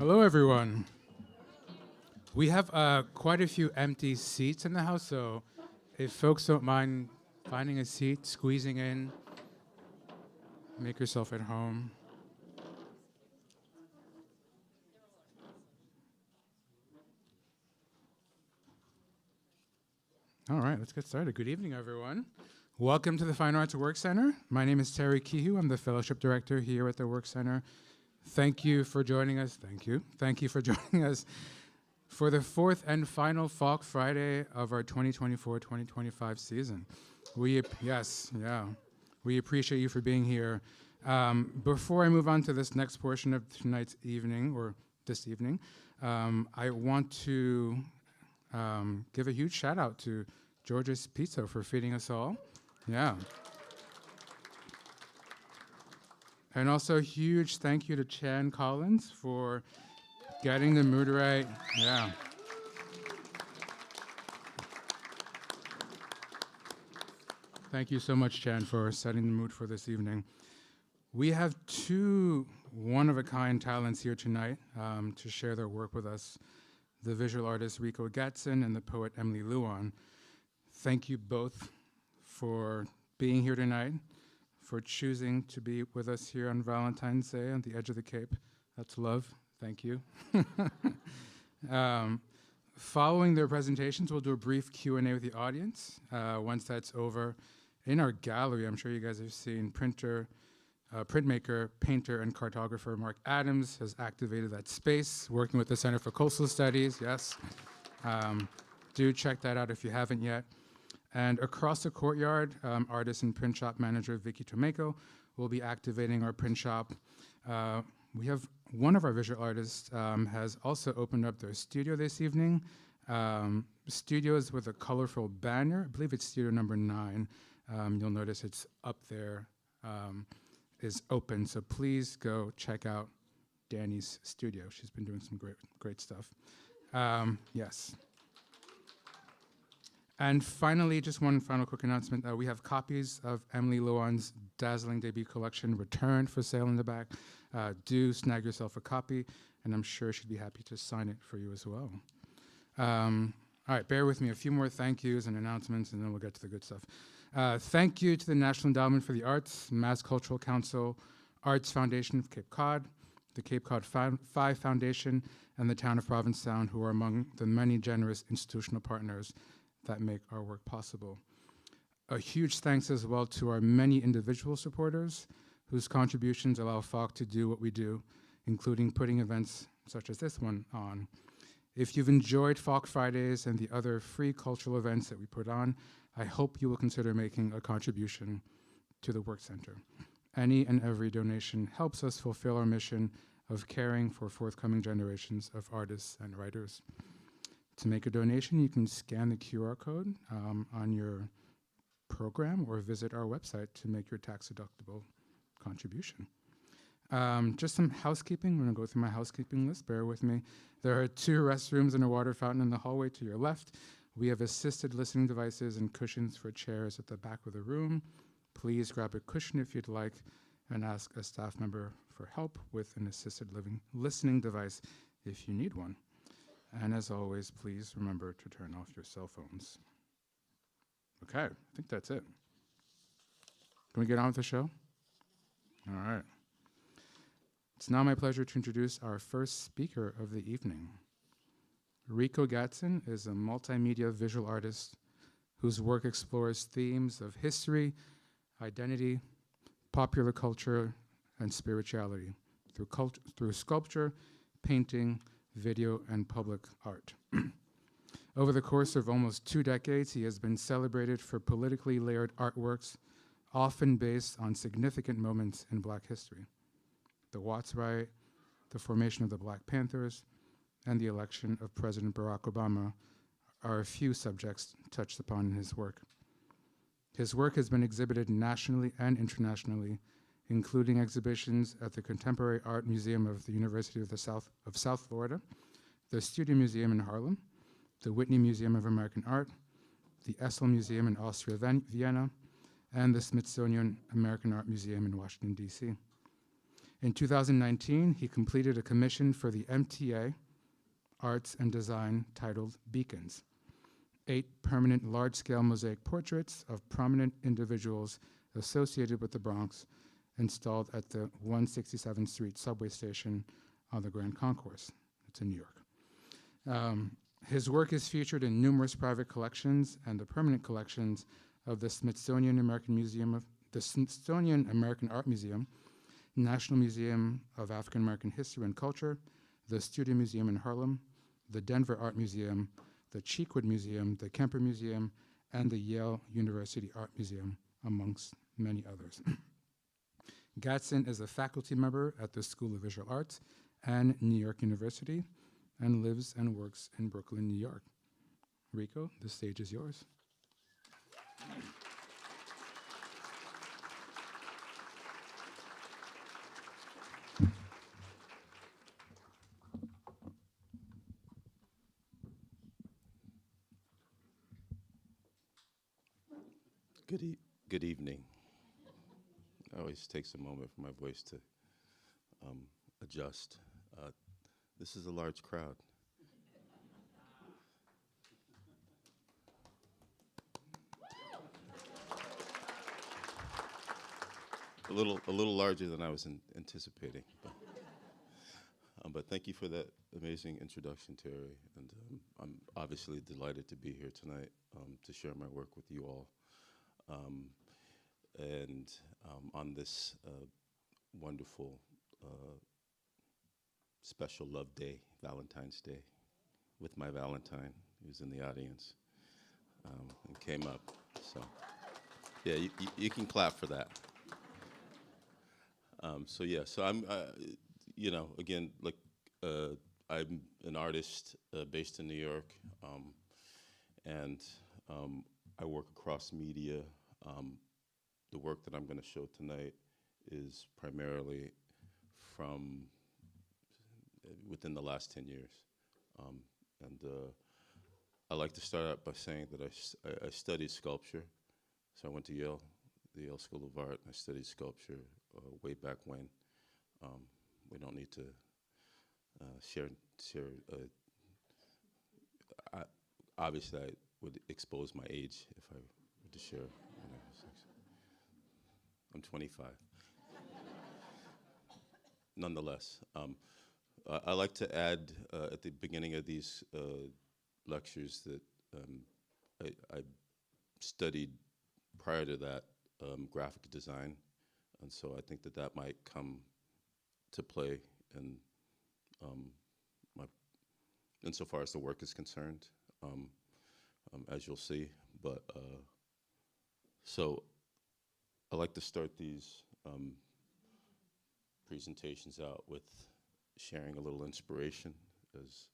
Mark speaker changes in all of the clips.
Speaker 1: Hello, everyone. We have quite a few empty seats in the house, so if folks don't mind finding a seat, squeezing in, make yourself at home. All right, let's get started. Good evening, everyone. Welcome to the Fine Arts Work Center. My name is Terry Kehoe. I'm the Fellowship Director here at the Work Center. Thank you for joining us. Thank you. Thank you for joining us for the fourth and final FAWC Friday of our 2024-2025 season. We appreciate you for being here. Before I move on to this next portion of tonight's evening, or this evening, I want to give a huge shout out to George's Pizza for feeding us all. Yeah. And also a huge thank you to Chan Collins for getting the mood right. Yeah. Thank you so much, Chan, for setting the mood for this evening. We have two one-of-a-kind talents here tonight to share their work with us, the visual artist Rico Gatson and the poet Emily Lee Luan. Thank you both for being here tonight, for choosing to be with us here on Valentine's Day on the edge of the Cape. That's love. Thank you. Following their presentations, we'll do a brief Q&A with the audience. Once that's over, in our gallery, I'm sure you guys have seen printmaker, painter, and cartographer Mark Adams has activated that space, working with the Center for Coastal Studies, yes. Do check that out if you haven't yet. And across the courtyard, artist and print shop manager Vicky Tomeko will be activating our print shop. We have one of our visual artists has also opened up their studio this evening. Studios with a colorful banner. I believe it's studio number 9. You'll notice it's up there, is open. So please go check out Danny's studio. She's been doing some great stuff. Yes. And finally, just one final quick announcement. We have copies of Emily Luan's dazzling debut collection returned for sale in the back. Do snag yourself a copy, and I'm sure she'd be happy to sign it for you as well. All right, bear with me. A few more thank yous and announcements, and then we'll get to the good stuff. Thank you to the National Endowment for the Arts, Mass Cultural Council, Arts Foundation of Cape Cod, the Cape Cod 5 Foundation, and the Town of Provincetown, who are among the many generous institutional partners that make our work possible. A huge thanks as well to our many individual supporters whose contributions allow FAWC to do what we do, including putting events such as this one on. If you've enjoyed FAWC Fridays and the other free cultural events that we put on, I hope you will consider making a contribution to the Work Center. Any and every donation helps us fulfill our mission of caring for forthcoming generations of artists and writers. To make a donation, you can scan the QR code on your program or visit our website to make your tax-deductible contribution. Just some housekeeping. I'm going to go through my housekeeping list. Bear with me. There are 2 restrooms and a water fountain in the hallway to your left. We have assisted listening devices and cushions for chairs at the back of the room. Please grab a cushion if you'd like and ask a staff member for help with an assisted listening device if you need one. And as always, please remember to turn off your cell phones. Okay, I think that's it. Can we get on with the show? All right. It's now my pleasure to introduce our first speaker of the evening. Rico Gatson is a multimedia visual artist whose work explores themes of history, identity, popular culture, and spirituality through sculpture, painting, video, and public art. Over the course of almost 2 decades, he has been celebrated for politically layered artworks, often based on significant moments in Black history. The Watts Riot, the formation of the Black Panthers, and the election of President Barack Obama are a few subjects touched upon in his work. His work has been exhibited nationally and internationally, including exhibitions at the Contemporary Art Museum of the University of South Florida, the Studio Museum in Harlem, the Whitney Museum of American Art, the Essl Museum in Austria, Vienna, and the Smithsonian American Art Museum in Washington, D.C. In 2019, he completed a commission for the MTA Arts and Design titled Beacons, 8 permanent large-scale mosaic portraits of prominent individuals associated with the Bronx installed at the 167th Street subway station on the Grand Concourse. It's in New York. His work is featured in numerous private collections and the permanent collections of the Smithsonian American Art Museum, National Museum of African American History and Culture, the Studio Museum in Harlem, the Denver Art Museum, the Cheekwood Museum, the Kemper Museum, and the Yale University Art Museum, amongst many others. Gatson is a faculty member at the School of Visual Arts and New York University and lives and works in Brooklyn, New York. Rico, the stage is yours.
Speaker 2: Good evening. It always takes a moment for my voice to adjust. This is a large crowd. A little larger than I was anticipating. But thank you for that amazing introduction, Terry. And I'm obviously delighted to be here tonight to share my work with you all. On this wonderful special love day, Valentine's Day, with my Valentine, who's in the audience, and came up. So, yeah, you can clap for that. So I'm, again, like, I'm an artist based in New York, and I work across media. The work that I'm going to show tonight is primarily from within the last 10 years. I like to start out by saying that I studied sculpture. So I went to Yale, the Yale School of Art. I studied sculpture way back when. We don't need to share. Obviously, I would expose my age if I were to share. I'm 25. Nonetheless, I like to add at the beginning of these lectures that I studied prior to that graphic design, and so I think that might come to play in insofar as the work is concerned, as you'll see. But so I like to start these presentations out with sharing a little inspiration, as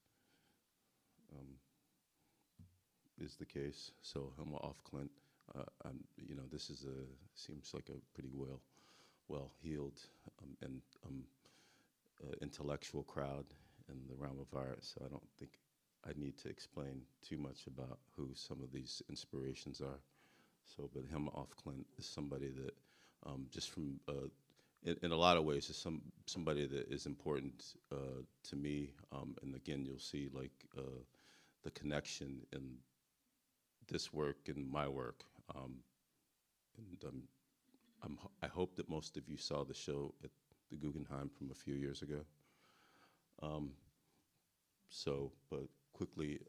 Speaker 2: is the case. So I'm off Clint. This is seems like a pretty well-heeled and intellectual crowd in the realm of art. So I don't think I need to explain too much about who some of these inspirations are. So, but him off Clint is somebody that just from in a lot of ways is somebody that is important to me. And again, you'll see like the connection in this work and my work. I hope that most of you saw the show at the Guggenheim from a few years ago. But quickly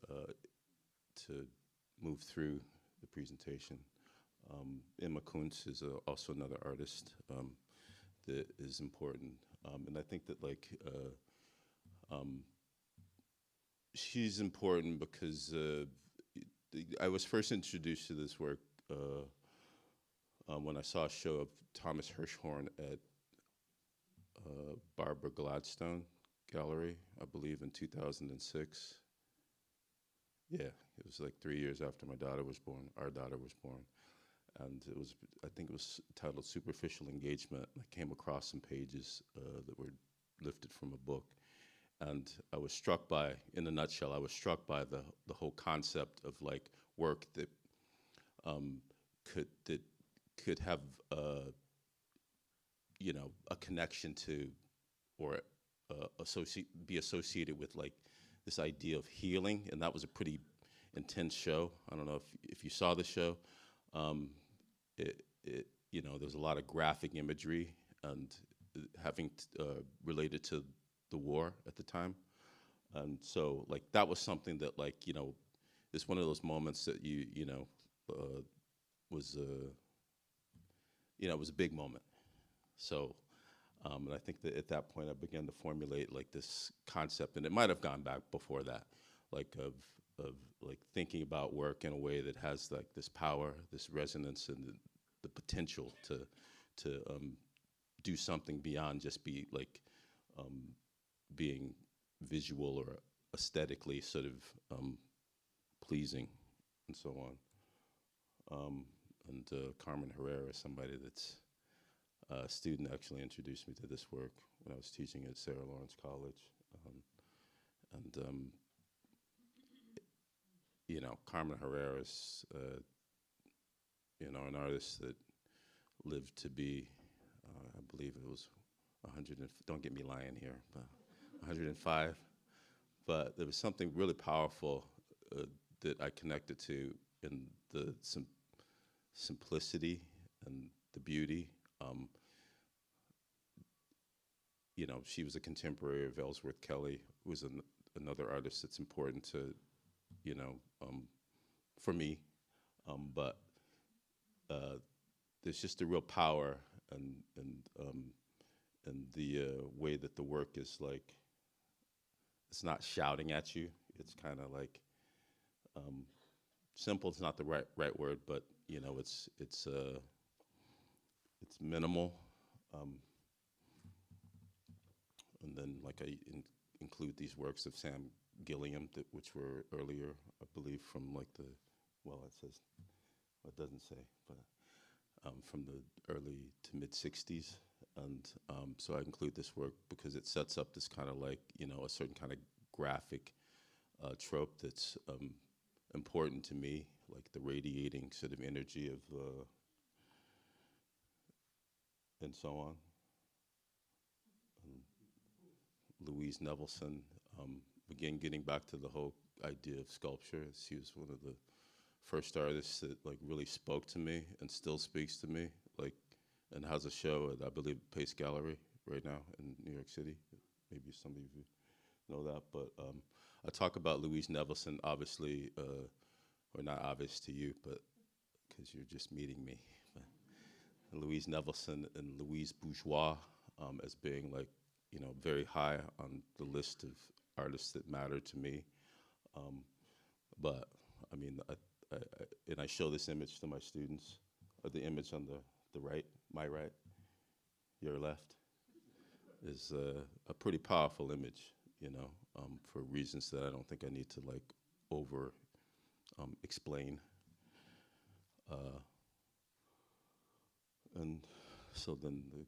Speaker 2: to move through the presentation. Emma Kunitz is also another artist that is important. And I think that she's important because I was first introduced to this work when I saw a show of Thomas Hirschhorn at Barbara Gladstone Gallery, I believe in 2006. Yeah, it was like 3 years after my daughter was born, our daughter was born. And it was, I think it was titled Superficial Engagement. I came across some pages that were lifted from a book. And I was struck by, in a nutshell, I was struck by the whole concept of like work that could have a connection to or be associated with like this idea of healing, and that was a pretty intense show. I don't know if you saw the show. You know, there's a lot of graphic imagery and related to the war at the time, and so like that was something that, like, you know, it's one of those moments that you know was you know, it was a big moment. So. And I think that at that point I began to formulate like this concept, and it might have gone back before that, like of like thinking about work in a way that has like this power, this resonance, and the potential to do something beyond just be like being visual or aesthetically sort of pleasing, and so on. And Carmen Herrera is somebody that's a student actually introduced me to this work when I was teaching at Sarah Lawrence College. You know, Carmen Herrera is, you know, an artist that lived to be, I believe it was 100, don't get me lying here, but 105. But there was something really powerful that I connected to in the simplicity and the beauty. You know, she was a contemporary of Ellsworth Kelly, who was another artist that's important to, you know, for me. But there's just a real power and the way that the work is like, it's not shouting at you. It's kind of like simple. It's not the right word, but you know, it's minimal. And then, like, I include these works of Sam Gilliam, which were earlier, I believe, from like well, it says, well, it doesn't say, but from the early to mid 60s. And so I include this work because it sets up this kind of like, you know, a certain kind of graphic trope that's important to me, like the radiating sort of energy of, and so on. Louise Nevelson, again, getting back to the whole idea of sculpture. She was one of the first artists that like really spoke to me and still speaks to me, like, and has a show at, I believe, Pace Gallery right now in New York City. Maybe some of you know that, but I talk about Louise Nevelson, obviously, or not obvious to you, but because you're just meeting me. But Louise Nevelson and Louise Bourgeois as being like, you know, very high on the list of artists that matter to me. But I mean, and I show this image to my students, the image on the right, my right, your left, is a pretty powerful image, you know, for reasons that I don't think I need to like over explain. And so then the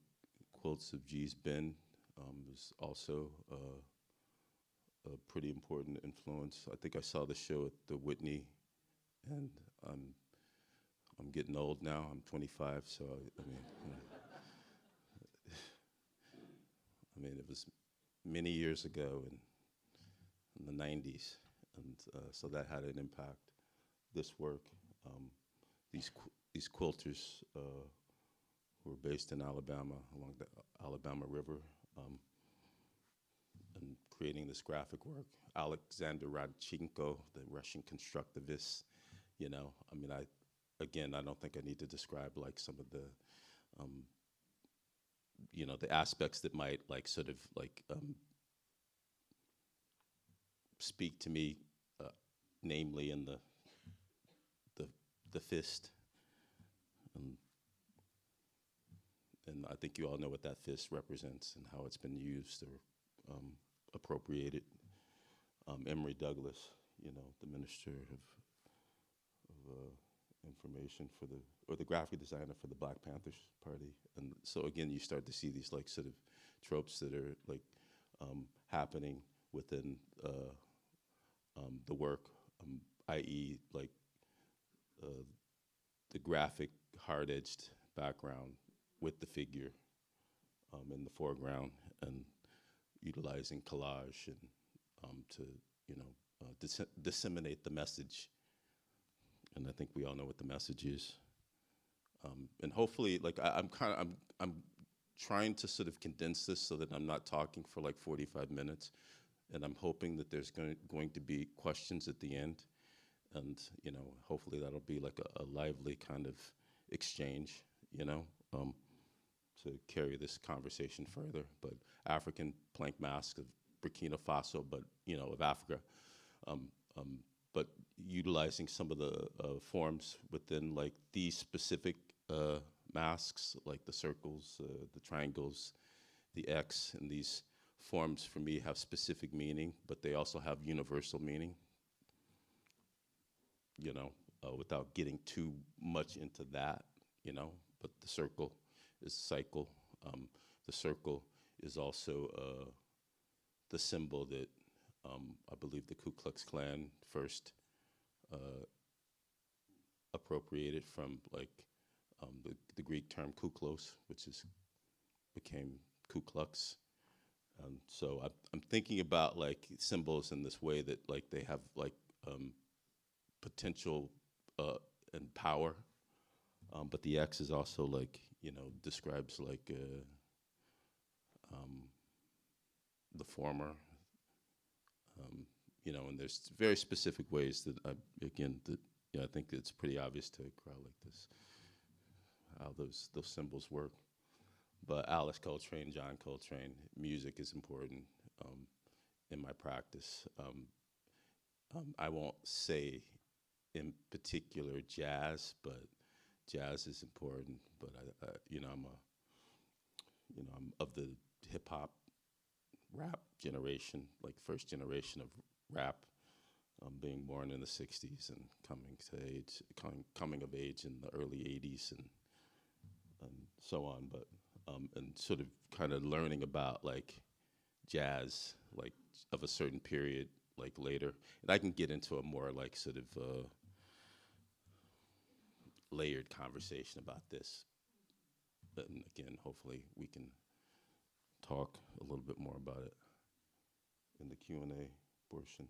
Speaker 2: quotes of G's Ben is also a pretty important influence. I think I saw the show at the Whitney, and I'm getting old now. I'm 25, so I mean, you know, I mean, it was many years ago in the 90s, and so that had an impact. This work, these quilters who were based in Alabama, along the Alabama River, and creating this graphic work. Alexander Radchenko, the Russian constructivist, you know, I mean, I don't think I need to describe like some of the, you know, the aspects that might like sort of like speak to me, namely in the fist. And I think you all know what that fist represents and how it's been used or appropriated. Emory Douglas, you know, the Minister of Information or the graphic designer for the Black Panthers Party. And so again, you start to see these like sort of tropes that are like happening within the work, i.e. like the graphic, hard-edged background with the figure in the foreground, and utilizing collage and to, you know, disseminate the message. And I think we all know what the message is. And hopefully, like I'm trying to sort of condense this so that I'm not talking for like 45 minutes. And I'm hoping that there's going to be questions at the end. And, you know, hopefully that'll be like a lively kind of exchange, you know, to carry this conversation further. But African plank mask of Burkina Faso, but, you know, of Africa. But utilizing some of the forms within like these specific masks, like the circles, the triangles, the X, and these forms for me have specific meaning, but they also have universal meaning, you know, without getting too much into that, you know, but the circle is cycle. The circle is also the symbol that I believe the Ku Klux Klan first appropriated from like the Greek term kuklos, which became Ku Klux. So I'm thinking about like symbols in this way that like they have like potential and power, but the X is also like, you know, describes like the former, you know, and there's very specific ways that I think it's pretty obvious to a crowd like this how those symbols work. But Alice Coltrane, John Coltrane, music is important in my practice. I won't say in particular jazz, but jazz is important. But you know, I'm of the hip hop rap generation, like first generation of rap, being born in the '60s and coming of age in the early '80s and so on. But and sort of kind of learning about like jazz, like of a certain period, like later. And I can get into a more like sort of layered conversation about this. But again, hopefully we can talk a little bit more about it in the Q&A portion.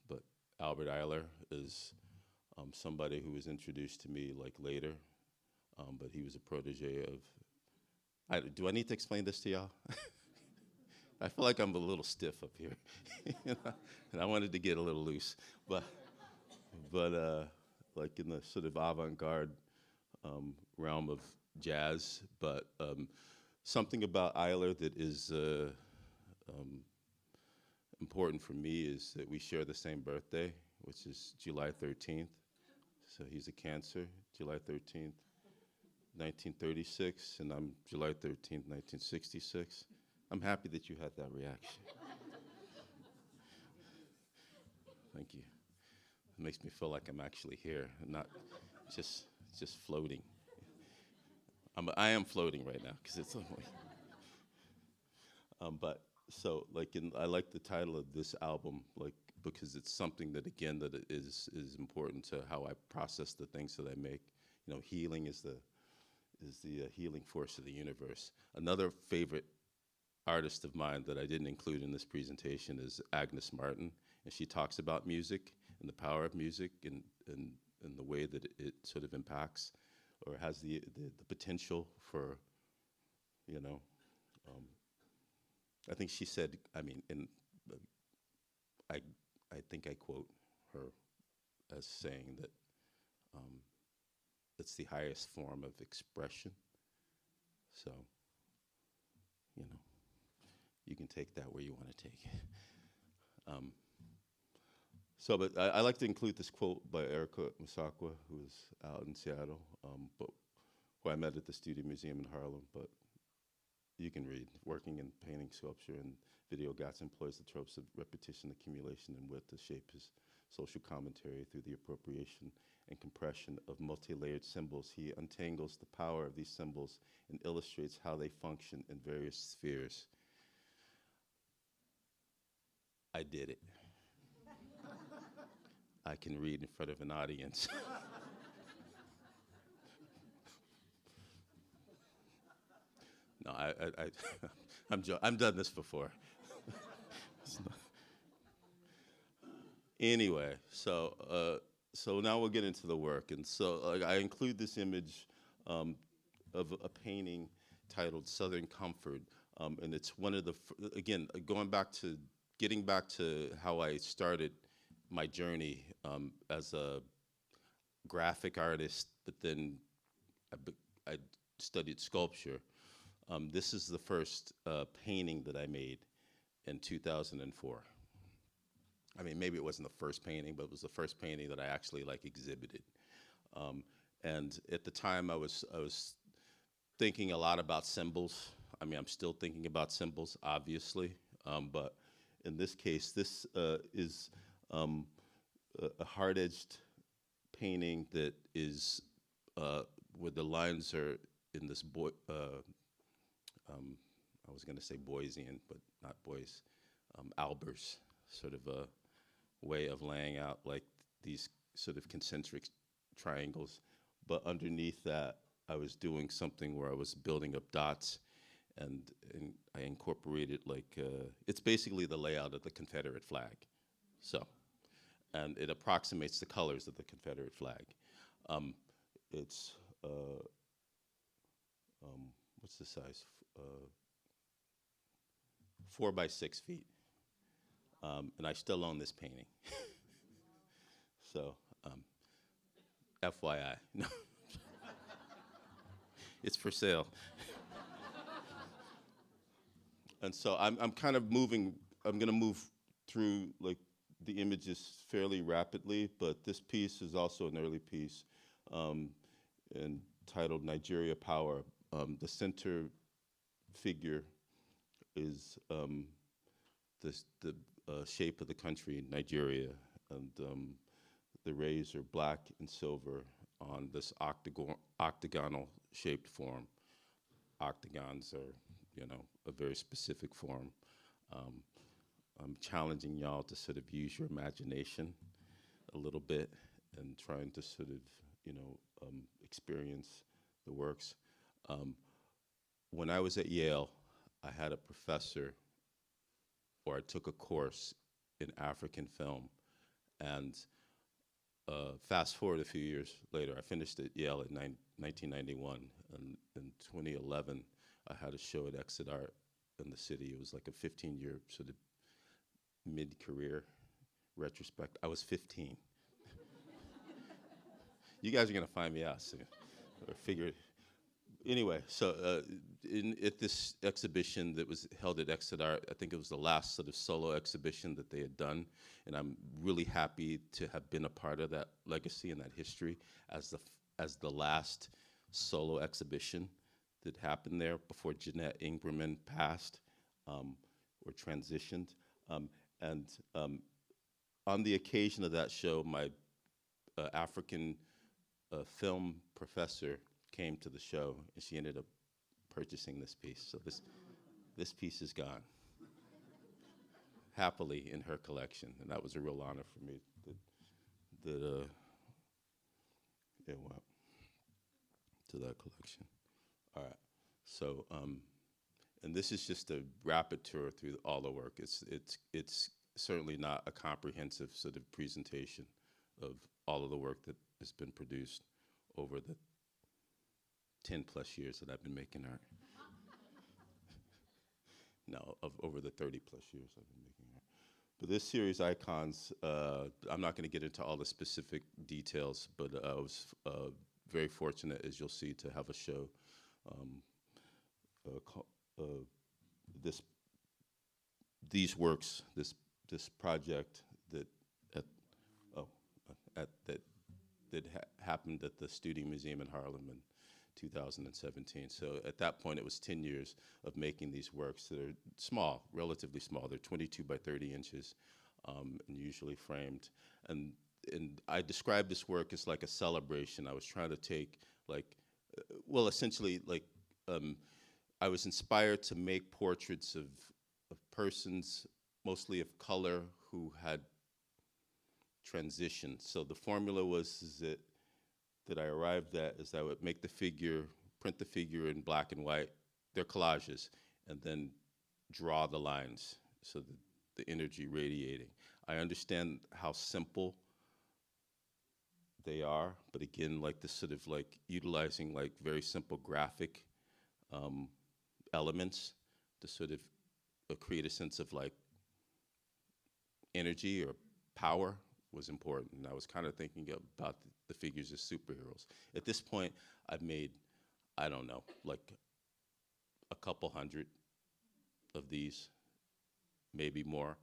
Speaker 2: But Albert Eiler is somebody who was introduced to me like later, but he was a protege of, do I need to explain this to y'all? I feel like I'm a little stiff up here, you know? And I wanted to get a little loose, but like in the sort of avant-garde realm of jazz, but something about Eiler that is important for me is that we share the same birthday, which is July 13th. So he's a Cancer, July 13th, 1936, and I'm July 13th, 1966. I'm happy that you had that reaction. Thank you. It makes me feel like I'm actually here, not just floating. I am floating right now because it's only. But so like I like the title of this album, like because it's something that again that is important to how I process the things that I make. You know, healing is the healing force of the universe. Another favorite artist of mine that I didn't include in this presentation is Agnes Martin, and she talks about music and the power of music and the way that it sort of impacts or has the potential for, you know, I think she said, I mean, I think I quote her as saying that it's the highest form of expression. So, you know, you can take that where you want to take it. So, but I like to include this quote by Erica Musakwa, who's out in Seattle, but who I met at the Studio Museum in Harlem, but you can read. Working in painting, sculpture, and video, Gatson employs the tropes of repetition, accumulation, and width to shape his social commentary through the appropriation and compression of multi-layered symbols. He untangles the power of these symbols and illustrates how they function in various spheres. I did it. I can read in front of an audience. No, I'm done this before. Anyway, so now we'll get into the work. And so I include this image of a painting titled Southern Comfort. And it's one of the, again, getting back to how I started my journey as a graphic artist, but then I studied sculpture. This is the first painting that I made in 2004. I mean, maybe it wasn't the first painting, but it was the first painting that I actually like exhibited. And at the time, I was thinking a lot about symbols. I mean, I'm still thinking about symbols, obviously, but in this case, this is a hard-edged painting that is where the lines are in this I was going to say Boysian, but not Boyce, Albers, sort of a way of laying out like these sort of concentric triangles. But underneath that, I was doing something where I was building up dots, and I incorporated like, it's basically the layout of the Confederate flag. So, and it approximates the colors of the Confederate flag. It's, what's the size? 4 by 6 feet. And I still own this painting. So, FYI, no. It's for sale. And so I'm kind of moving, I'm gonna move through like the images fairly rapidly, but this piece is also an early piece entitled Nigeria Power. The center figure is the shape of the country, Nigeria, and the rays are black and silver on this octagonal shaped form. Octagons are, you know, a very specific form. I'm challenging y'all to sort of use your imagination a little bit and trying to sort of, you know, experience the works. When I was at Yale, I had a professor, or I took a course in African film, and fast forward a few years later, I finished at Yale in 1991, and in 2011, I had a show at Exit Art in the city. It was like a 15-year sort of mid-career retrospect. I was 15. You guys are gonna find me out soon, or figure it. Anyway, so at this exhibition that was held at Exit Art, I think it was the last sort of solo exhibition that they had done, and I'm really happy to have been a part of that legacy and that history as the last solo exhibition that happened there before Jeanette Ingerman passed or transitioned. And on the occasion of that show, my African film professor came to the show, and she ended up purchasing this piece. So this piece is gone, happily in her collection, and that was a real honor for me that it went to that collection. All right, so and this is just a rapid tour through all the work. It's certainly not a comprehensive sort of presentation of all of the work that has been produced over the 10 plus years that I've been making art. No, over the 30 plus years I've been making art. But this series, Icons, I'm not gonna get into all the specific details, but I was very fortunate, as you'll see, to have a show. These works, this project that happened at the Studio Museum in Harlem in 2017. So at that point, it was 10 years of making these works that are small, relatively small. They're 22 by 30 inches, and usually framed. And I described this work as like a celebration. I was trying to take well, essentially I was inspired to make portraits of persons, mostly of color, who had transitioned. So the formula was that I arrived at is that I would make the figure, print the figure in black and white. They're collages, and then draw the lines, so that the energy radiating. I understand how simple they are, but again, like this sort of like utilizing like very simple graphic elements to sort of create a sense of like energy or power was important. And I was kind of thinking about the figures as superheroes. At this point, I've made, I don't know, like a couple hundred of these, maybe more.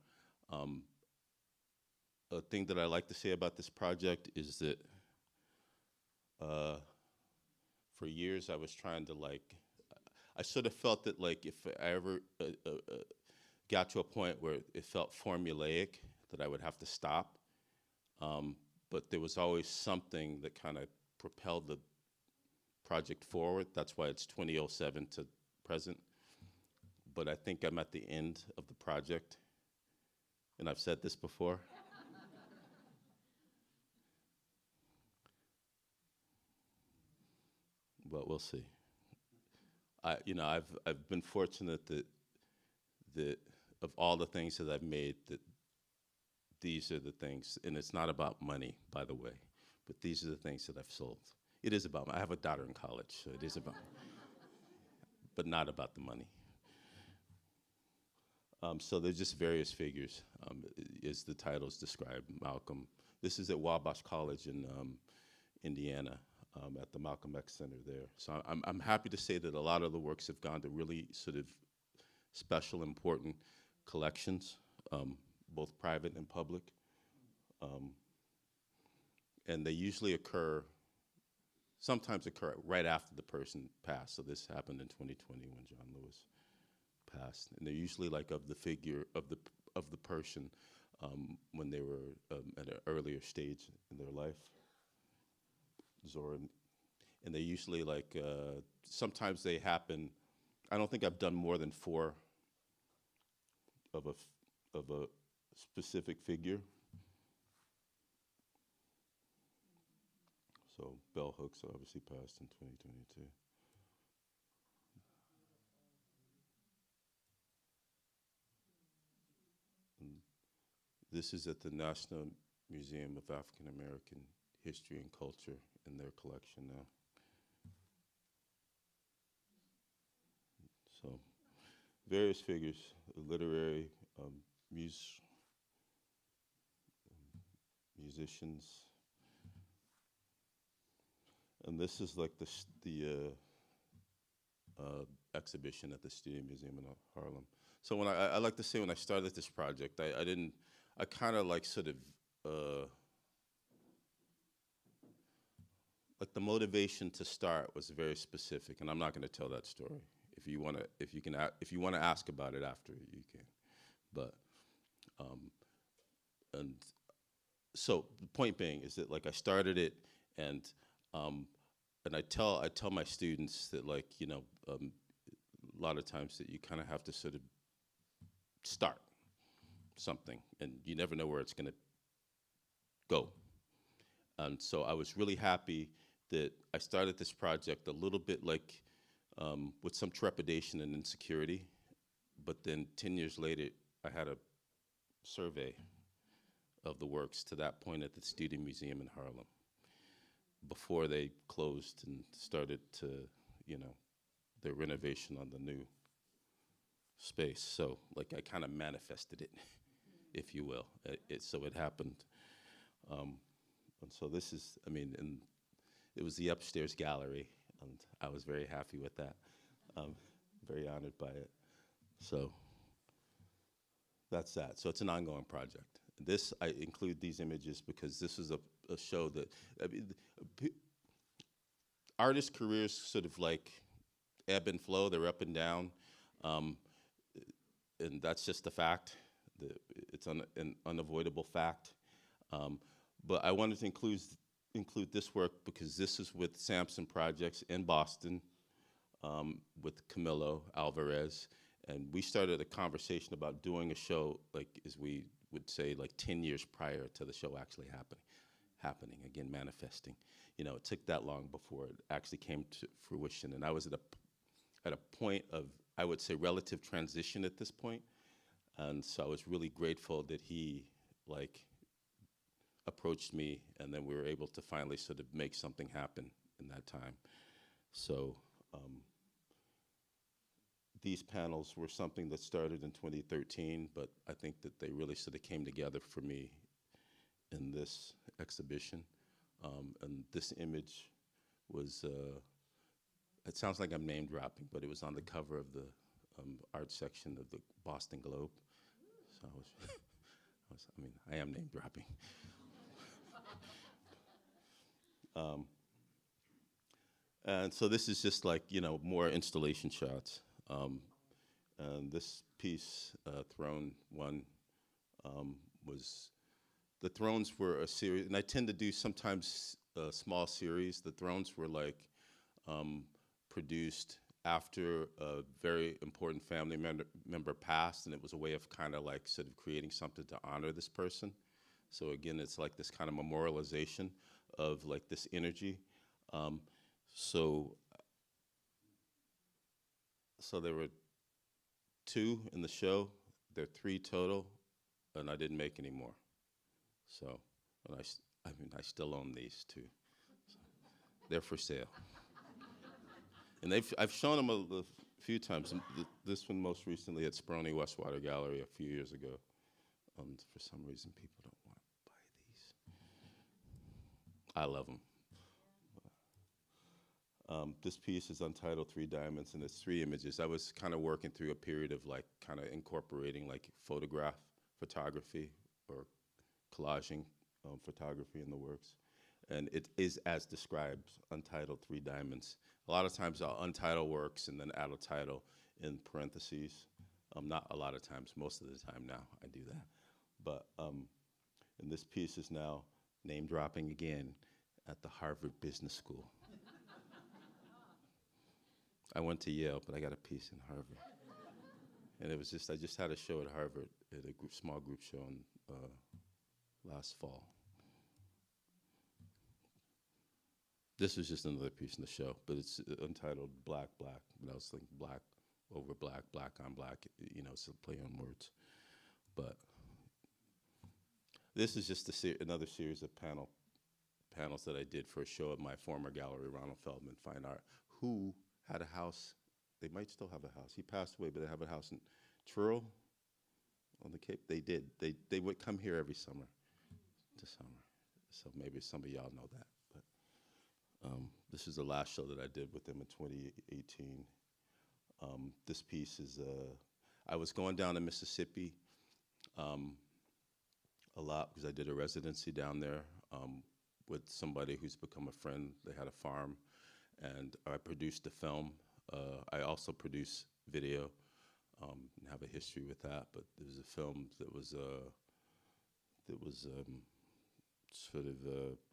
Speaker 2: A thing that I like to say about this project is that for years I was trying to like, I sort of felt that like if I ever got to a point where it felt formulaic, that I would have to stop. But there was always something that kind of propelled the project forward. That's why it's 2007 to present. But I think I'm at the end of the project, and I've said this before. But we'll see. I've been fortunate that of all the things that I've made, that these are the things, and it's not about money, by the way, but these are the things that I've sold. It is about, I have a daughter in college, so it is about, but not about the money. So there's just various figures, as the titles describe. Malcolm, this is at Wabash College in Indiana, at the Malcolm X Center there. So I'm happy to say that a lot of the works have gone to really sort of special, important collections, both private and public. And they usually sometimes occur right after the person passed. So this happened in 2020 when John Lewis passed. And they're usually like of the figure of the person when they were at an earlier stage in their life. Zora, and they usually like, sometimes they happen, I don't think I've done more than 4 of a specific figure. So Bell Hooks obviously passed in 2022. And this is at the National Museum of African American History and Culture in their collection now. So various figures, literary, musicians. And this is like the exhibition at the Studio Museum in Harlem. So when I like to say when I started this project, I kind of like sort of, like the motivation to start was very specific, and I'm not going to tell that story. If you want to ask about it after, you can. But and so the point being is that like I started it, and I tell my students that like a lot of times that you kind of have to sort of start something, and you never know where it's going to go. And so I was really happy that I started this project a little bit like with some trepidation and insecurity, but then 10 years later, I had a survey of the works to that point at the Studio Museum in Harlem before they closed and started to, their renovation on the new space. So like I kind of manifested it, if you will. So it happened. And so this is, and it was the upstairs gallery, and I was very happy with that. Very honored by it. So that's that. So it's an ongoing project. This, I include these images because this is a show that, artists' careers sort of like ebb and flow, they're up and down. And that's just a fact. It's an unavoidable fact. But I wanted to include this work because this is with Sampson Projects in Boston with Camilo Alvarez. And we started a conversation about doing a show, like as we would say, like 10 years prior to the show actually happening, again, manifesting. It took that long before it actually came to fruition. And I was at a point of I would say, relative transition at this point. And so I was really grateful that he, like, approached me, and then we were able to finally sort of make something happen in that time. So these panels were something that started in 2013, but I think that they really sort of came together for me in this exhibition. And this image was, it sounds like I'm name dropping, but it was on the cover of the art section of the Boston Globe. So I mean, I am name dropping. And so this is just like, you know, more installation shots. And this piece, Throne 1, was, the Thrones were a series, and I tend to do sometimes a small series. The Thrones were like produced after a very important family member passed, and it was a way of kind of like sort of creating something to honor this person. So again, it's like this kind of memorialization of like this energy. So there were 2 in the show. There are 3 total, and I didn't make any more. So, and I mean, I still own these 2. So they're for sale. And I've shown them a few times. This one most recently at Speroni Westwater Gallery a few years ago. For some reason, people don't want to buy these. I love them. This piece is untitled 3 Diamonds, and it's 3 images. I was kind of working through a period of like kind of incorporating like photography or collaging photography in the works. And it is as described, untitled 3 Diamonds. A lot of times I'll untitle works and then add a title in parentheses. Not a lot of times, most of the time now I do that. But, and this piece is now name dropping again at the Harvard Business School. I went to Yale, but I got a piece in Harvard. And it was just, I just had a show at Harvard at a small group show last fall. This was just another piece in the show, but it's untitled Black, Black. And I was thinking black over black, black on black, you know, it's a play on words. But this is just another series of panels that I did for a show at my former gallery, Ronald Feldman Fine Art, who had a house. They might still have a house. He passed away, but they have a house in Truro on the Cape. They did. They would come here every summer to summer. So maybe some of y'all know that. But this is the last show that I did with them in 2018. This piece is, I was going down to Mississippi a lot because I did a residency down there with somebody who's become a friend. They had a farm, and I produced a film. I also produce video and have a history with that, but there was a film that was sort of,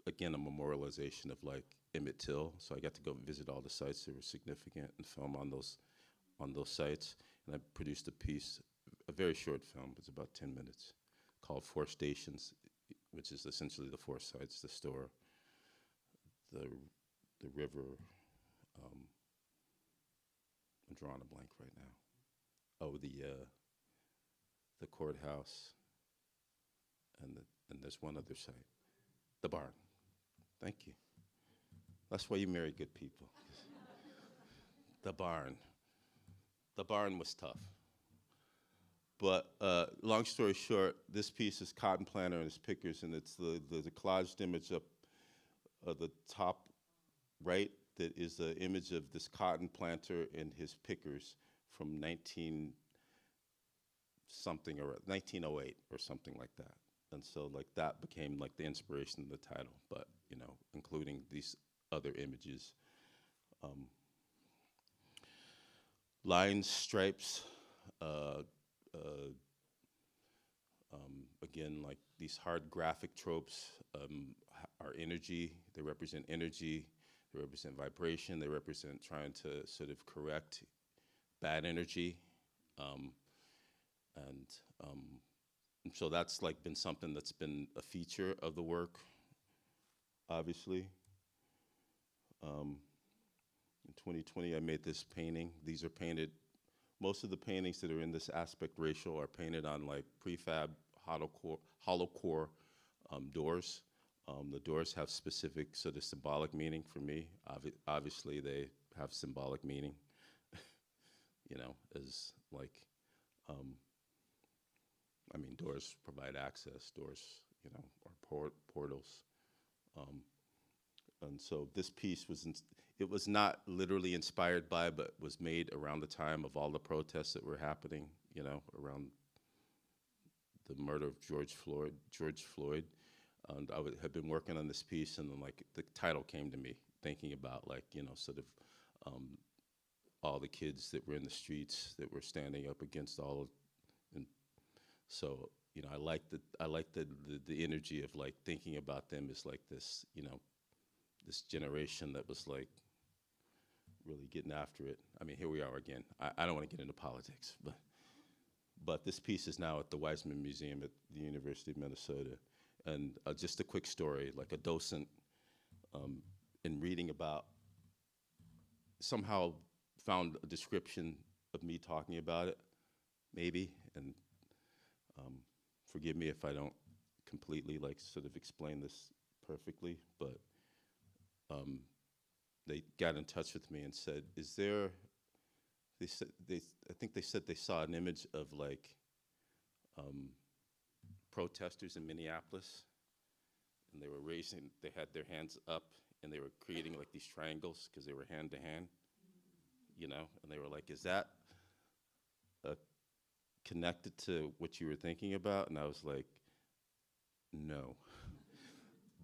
Speaker 2: again, a memorialization of like Emmett Till. So I got to go visit all the sites that were significant and film on those sites. And I produced a piece, a very short film, it's about 10 minutes, called 4 Stations, which is essentially the 4 sites: the store, the river, I'm drawing a blank right now. Oh, the courthouse, and there's one other site, the barn. Thank you. That's why you marry good people. The barn. The barn was tough. But long story short, this piece is Cotton Planter and his pickers, and it's the collaged image up the top right that is the image of this cotton planter and his pickers from 1908 or something like that. And so like that became like the inspiration of the title, but you know, including these other images. Lines, stripes, again, like these hard graphic tropes are energy. They represent energy, they represent vibration, they represent trying to sort of correct bad energy. And so that's like been something that's been a feature of the work, obviously. In 2020, I made this painting. These are painted, most of the paintings that are in this aspect ratio are painted on like prefab hollow core doors. The doors have specific sort of symbolic meaning for me. Obviously, they have symbolic meaning, you know, as like, I mean, doors provide access. Doors, you know, are portals. And so this piece was, it was not literally inspired by, but was made around the time of all the protests that were happening, you know, around the murder of George Floyd. And I had been working on this piece, and then like the title came to me, thinking about like, you know, sort of all the kids that were in the streets that were standing up against all of, and so, you know, I like the energy of like thinking about them as like this, you know, this generation that was like really getting after it. I mean, here we are again. I don't want to get into politics, but this piece is now at the Weizmann Museum at the University of Minnesota. And just a quick story, like a docent in reading about, somehow found a description of me talking about it, maybe, and forgive me if I don't completely like sort of explain this perfectly, but they got in touch with me and said, is there, I think they said they saw an image of like protesters in Minneapolis, and they were they had their hands up, and they were creating like these triangles because they were hand to hand, you know, and they were like, is that connected to what you were thinking about? And I was like, no,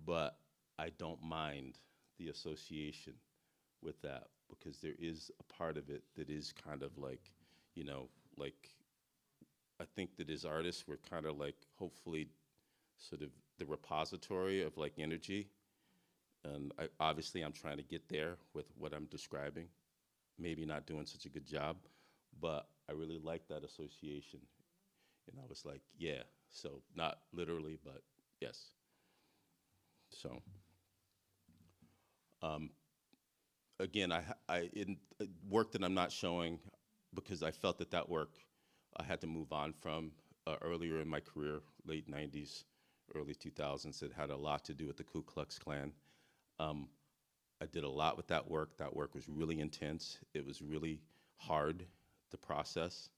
Speaker 2: but I don't mind the association with that, because there is a part of it that is kind of like, you know, like, I think that as artists, we're kind of like, hopefully, sort of the repository of like energy. And obviously I'm trying to get there with what I'm describing. Maybe not doing such a good job, but I really like that association. And I was like, yeah, so not literally, but yes. So, again, in work that I'm not showing, because I felt that work I had to move on from earlier in my career, late 90s, early 2000s. It had a lot to do with the Ku Klux Klan. I did a lot with that work. That work was really intense. It was really hard to process.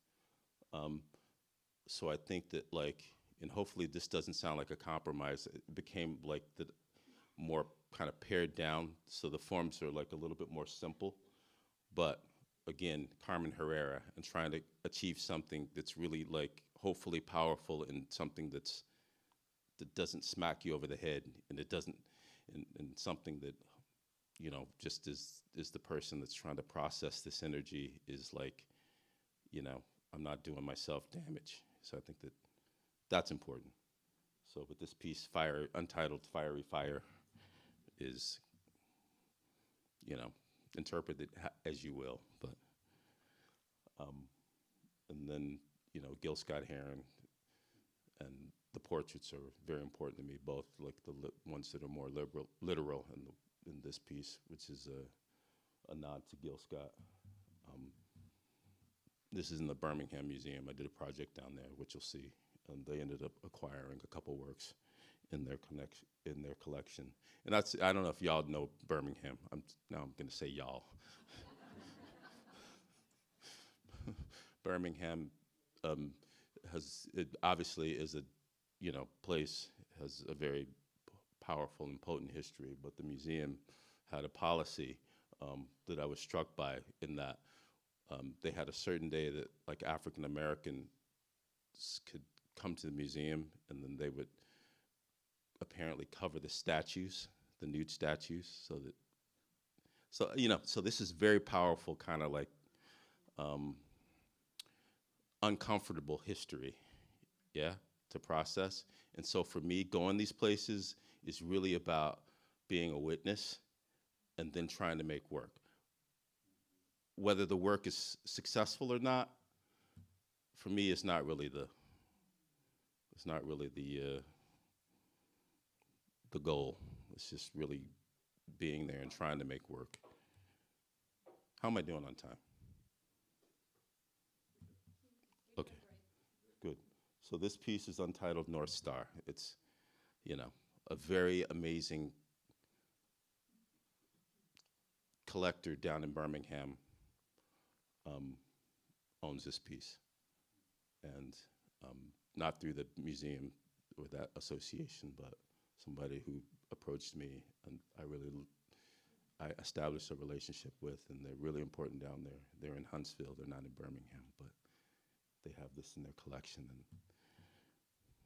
Speaker 2: So I think that like, and hopefully this doesn't sound like a compromise, it became like the more kind of pared down, so the forms are like a little bit more simple. But again, Carmen Herrera, and trying to achieve something that's really like hopefully powerful, and something that doesn't smack you over the head, and it doesn't, and something that, you know, just is the person that's trying to process this energy is like, you know, I'm not doing myself damage. So I think that that's important. So with this piece, Untitled Fiery Fire, is, you know, interpret it as you will, but, and then, you know, Gil Scott-Heron, and the portraits are very important to me, both like the ones that are more literal in this piece, which is a nod to Gil Scott. This is in the Birmingham Museum. I did a project down there, which you'll see, and they ended up acquiring a couple works in their collection. And that's, I don't know if y'all know Birmingham. Now I'm gonna say y'all. Birmingham obviously is a, you know, place, has a very powerful and potent history, but the museum had a policy that I was struck by, in that they had a certain day that like African Americans could come to the museum, and then they would apparently cover the statues, the nude statues, so you know, so this is very powerful, kind of like uncomfortable history, yeah, to process. And so for me, going these places is really about being a witness and then trying to make work. Whether the work is successful or not, for me, it's not really the goal. It's just really being there and trying to make work. How am I doing on time? So this piece is untitled North Star. It's, you know, a very amazing collector down in Birmingham owns this piece. And not through the museum or that association, but somebody who approached me and I established a relationship with, and they're really important down there. They're in Huntsville, they're not in Birmingham, but they have this in their collection,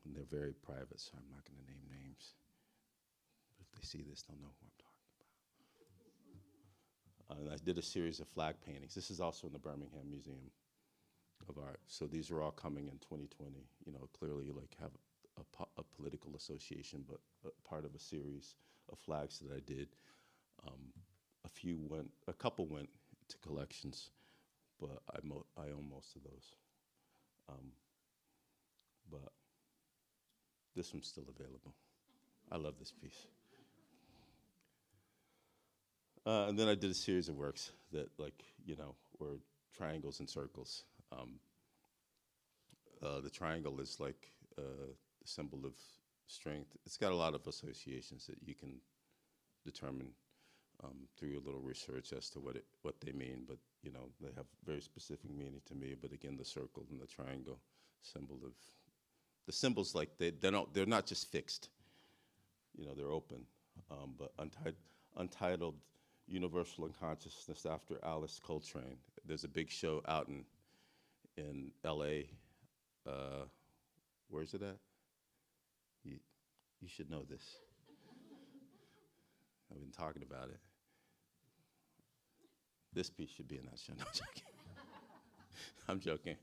Speaker 2: and they're very private, so I'm not gonna name names. But if they see this, they'll know who I'm talking about. And I did a series of flag paintings. This is also in the Birmingham Museum of Art. So these are all coming in 2020, you know, clearly like have a political association, but part of a series of flags that I did. A couple went to collections, but I own most of those. But this one's still available. I love this piece. And then I did a series of works that, like, you know, were triangles and circles. The triangle is like the symbol of strength. It's got a lot of associations that you can determine through a little research as to what they mean, but you know, they have very specific meaning to me. But again, the circle and the triangle, symbol of the symbols, like they're not just fixed. You know, they're open. But untitled Universal Unconsciousness after Alice Coltrane. There's a big show out in LA. Where's it at? You should know this. I've been talking about it. This piece should be in that show. No, I'm joking. I'm joking.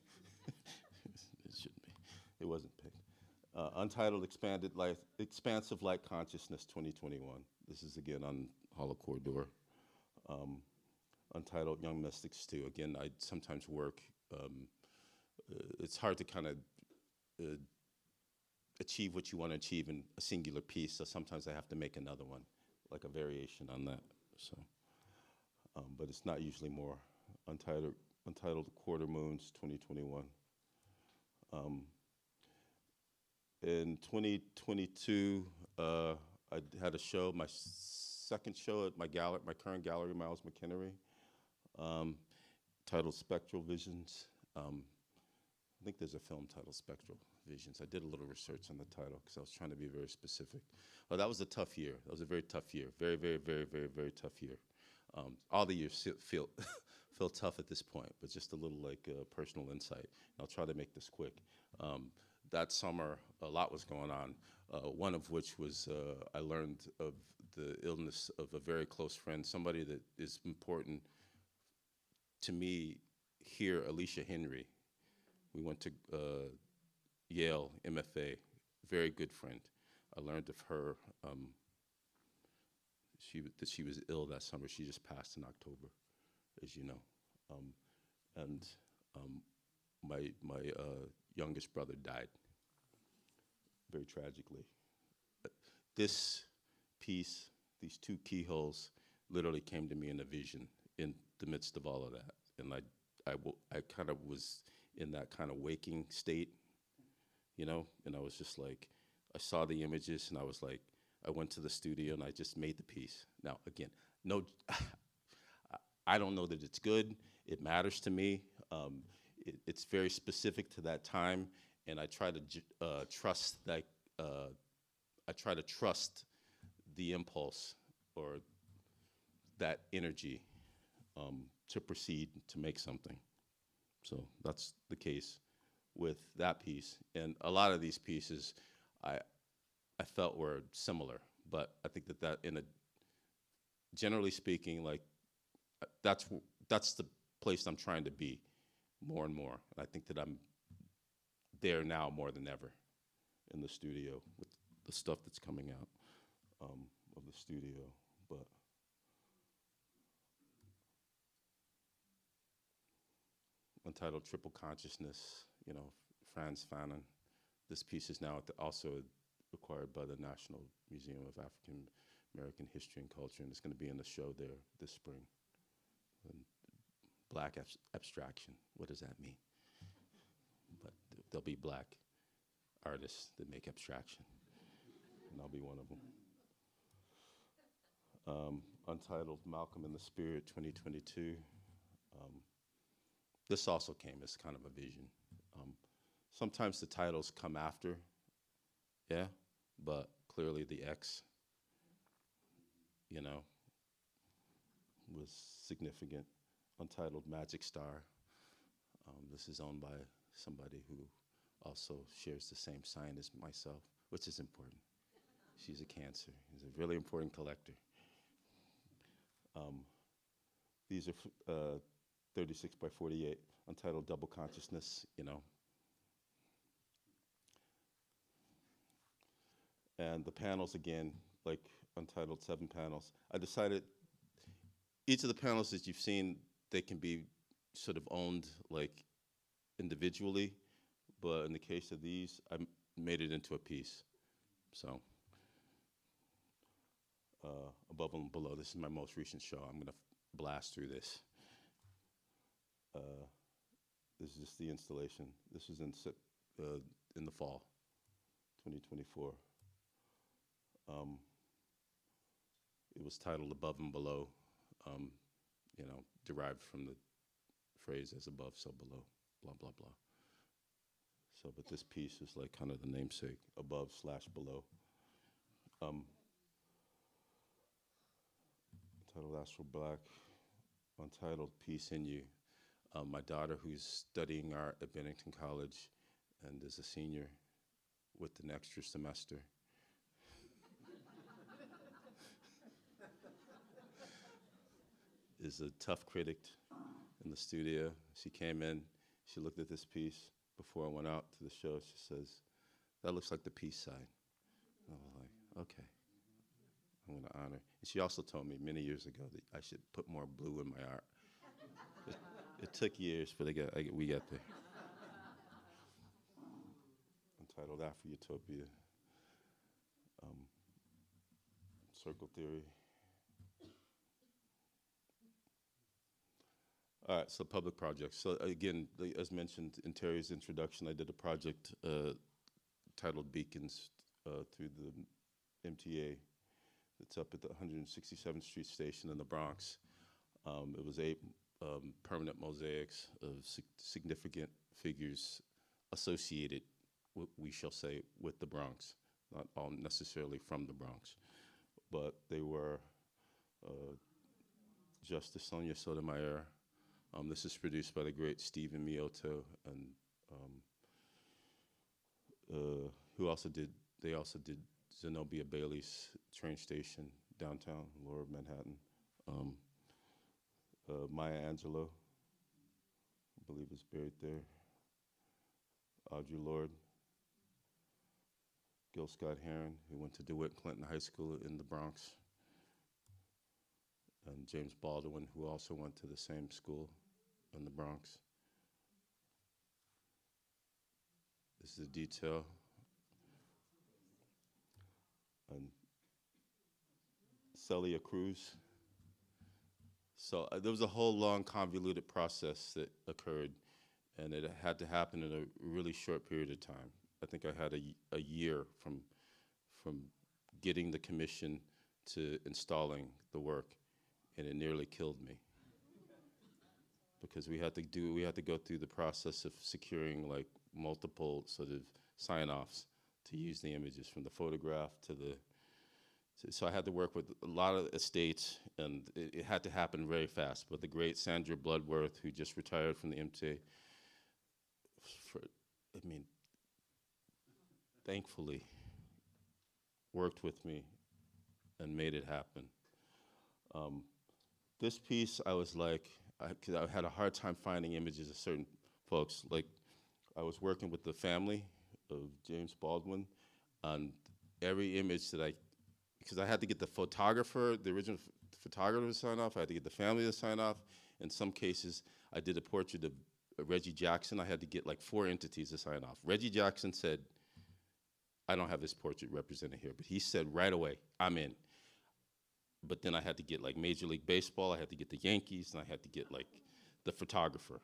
Speaker 2: It shouldn't be. It wasn't picked. Untitled Expansive Light Consciousness 2021. This is again on Hollow Corridor. Untitled Young Mystics 2. Again, I sometimes work. It's hard to kind of achieve what you want to achieve in a singular piece, so sometimes I have to make another one, like a variation on that. So, but it's not usually more. Untitled Quarter Moons 2021. In 2022, I had a show, my second show at my current gallery, Miles McKinnery, titled Spectral Visions. I think there's a film titled Spectral Visions. I did a little research on the title because I was trying to be very specific. Well, that was a tough year. That was a very tough year. Very, very, very, very, very tough year. All the years feel tough at this point, but just a little like personal insight. I'll try to make this quick. That summer, a lot was going on. One of which was I learned of the illness of a very close friend, somebody that is important to me here, Alicia Henry. We went to Yale, MFA, very good friend. I learned of her, that she was ill that summer. She just passed in October, as you know. My youngest brother died, very tragically. This piece, these two keyholes, literally came to me in a vision in the midst of all of that. And I kind of was in that kind of waking state, you know? And I was just like, I saw the images and I was like, I went to the studio and I just made the piece. Now, again, no, I don't know that it's good. It matters to me. It's very specific to that time, and I try to trust that. I try to trust the impulse or that energy to proceed to make something. So that's the case with that piece, and a lot of these pieces, I felt were similar, but I think that generally speaking, like that's the place I'm trying to be more and more. And I think that I'm there now more than ever in the studio with the stuff that's coming out of the studio. But untitled Triple Consciousness, you know, Franz Fanon. This piece is now also acquired by the National Museum of African American History and Culture, and it's going to be in the show there this spring. And black abstraction, what does that mean? But they'll be black artists that make abstraction, and I'll be one of them. Untitled Malcolm in the Spirit 2022. This also came as kind of a vision. Sometimes the titles come after, yeah, but clearly the X, you know, was significant. Untitled Magic Star. This is owned by somebody who also shares the same sign as myself, which is important. She's a Cancer. She's a really important collector. These are 36 by 48, untitled Double Consciousness, you know. And the panels, again, like untitled 7 panels. I decided each of the panels that you've seen, they can be sort of owned like individually, but in the case of these, I made it into a piece. So above and below, this is my most recent show. I'm gonna blast through this. This is just the installation. This is in the fall, 2024. It was titled Above and Below, you know, derived from the phrase as above, so below, blah, blah, blah. So, but this piece is like kind of the namesake, above/below. Titled Astral Black, untitled Peace in You. My daughter, who's studying art at Bennington College and is a senior with an extra semester, is a tough critic in the studio. She came in, she looked at this piece before I went out to the show. She says, "That looks like the peace sign." And I was like, okay, I'm gonna honor. And she also told me many years ago that I should put more blue in my art. It took years, but we got there. Entitled Afro-Utopia, Circle Theory. All right, so public projects. So again, as mentioned in Terry's introduction, I did a project titled Beacons through the MTA. It's up at the 167th Street station in the Bronx. It was 8 permanent mosaics of significant figures associated, we shall say, with the Bronx. Not all necessarily from the Bronx, but they were Justice Sonia Sotomayor. This is produced by the great Stephen Mioto, and who also did, they also did Zenobia Bailey's train station downtown, Lower Manhattan. Maya Angelou, I believe is buried there. Audre Lorde. Gil Scott Heron, who went to DeWitt Clinton High School in the Bronx. And James Baldwin, who also went to the same school in the Bronx. This is a detail. And Celia Cruz. So there was a whole long, convoluted process that occurred, and it had to happen in a really short period of time. I think I had a year from getting the commission to installing the work, and it nearly killed me. Because we had to go through the process of securing like multiple sort of sign-offs to use the images, from the photograph to the, so I had to work with a lot of estates, and it had to happen very fast. But the great Sandra Bloodworth, who just retired from the MTA, thankfully worked with me and made it happen. This piece, I was like, because I had a hard time finding images of certain folks. Like, I was working with the family of James Baldwin on every image that because I had to get the photographer, the original photographer to sign off, I had to get the family to sign off. In some cases, I did a portrait of Reggie Jackson. I had to get like 4 entities to sign off. Reggie Jackson said, I don't have this portrait represented here, but he said right away, I'm in. But then I had to get like Major League Baseball, I had to get the Yankees, and I had to get like the photographer.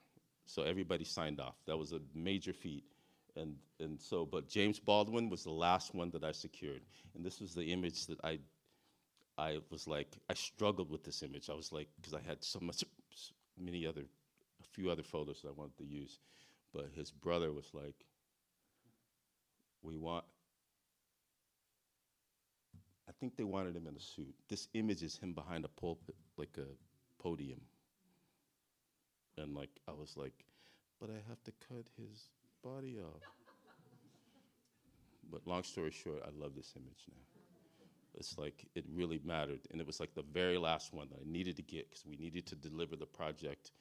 Speaker 2: So everybody signed off. That was a major feat. And so, but James Baldwin was the last one that I secured. And this was the image that I was like, I struggled with this image. I was like, because I had a few other photos that I wanted to use. But his brother was like, I think they wanted him in a suit. This image is him behind a pulpit, like a podium. And like, I was like, but I have to cut his body off. But long story short, I love this image now. It's like, it really mattered. And it was like the very last one that I needed to get because we needed to deliver the project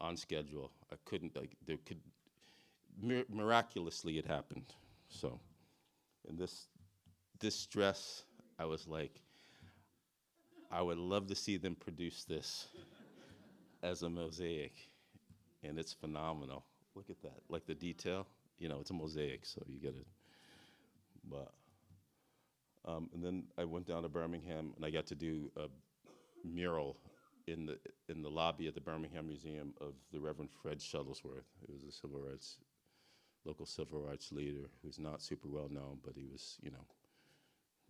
Speaker 2: on schedule. I couldn't, like, miraculously it happened. So, and this dress, I was like, I would love to see them produce this as a mosaic. And it's phenomenal. Look at that, like the detail, you know, it's a mosaic, so you get it. But, and then I went down to Birmingham and I got to do a mural in the lobby of the Birmingham Museum of the Reverend Fred Shuttlesworth. He was a local civil rights leader who's not super well known, but he was, you know,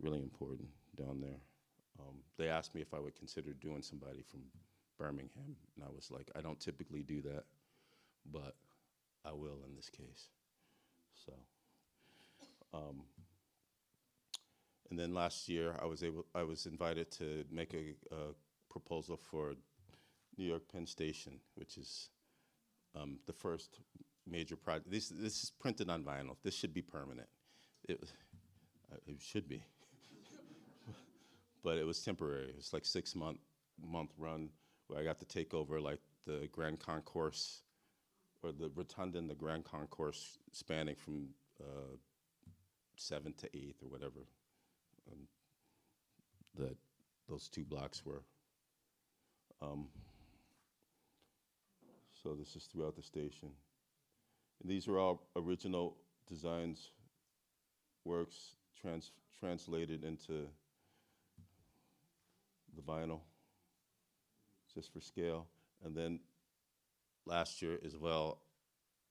Speaker 2: really important down there. They asked me if I would consider doing somebody from Birmingham, and I was like, I don't typically do that, but I will in this case. So, and then last year I was invited to make a proposal for New York Penn Station, which is the first major project. This is printed on vinyl. This should be permanent. It should be. But it was temporary. It was like 6-month run where I got to take over like the Grand Concourse, or the rotunda and the Grand Concourse, spanning from 7th to 8th or whatever that those 2 blocks were. So this is throughout the station. And these are all original designs, works translated into the vinyl, just for scale. And then last year as well,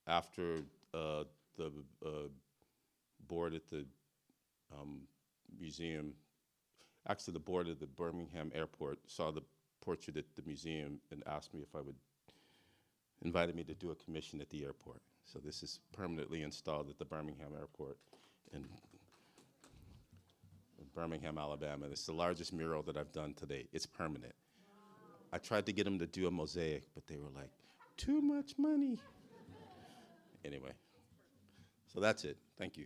Speaker 2: after the board at the museum, actually the board of the Birmingham airport saw the portrait at the museum and asked me if I would, invited me to do a commission at the airport. So this is permanently installed at the Birmingham airport in Birmingham, Alabama. It's the largest mural that I've done to date. It's permanent. I tried to get them to do a mosaic, but they were like, too much money. Anyway, so that's it. Thank you.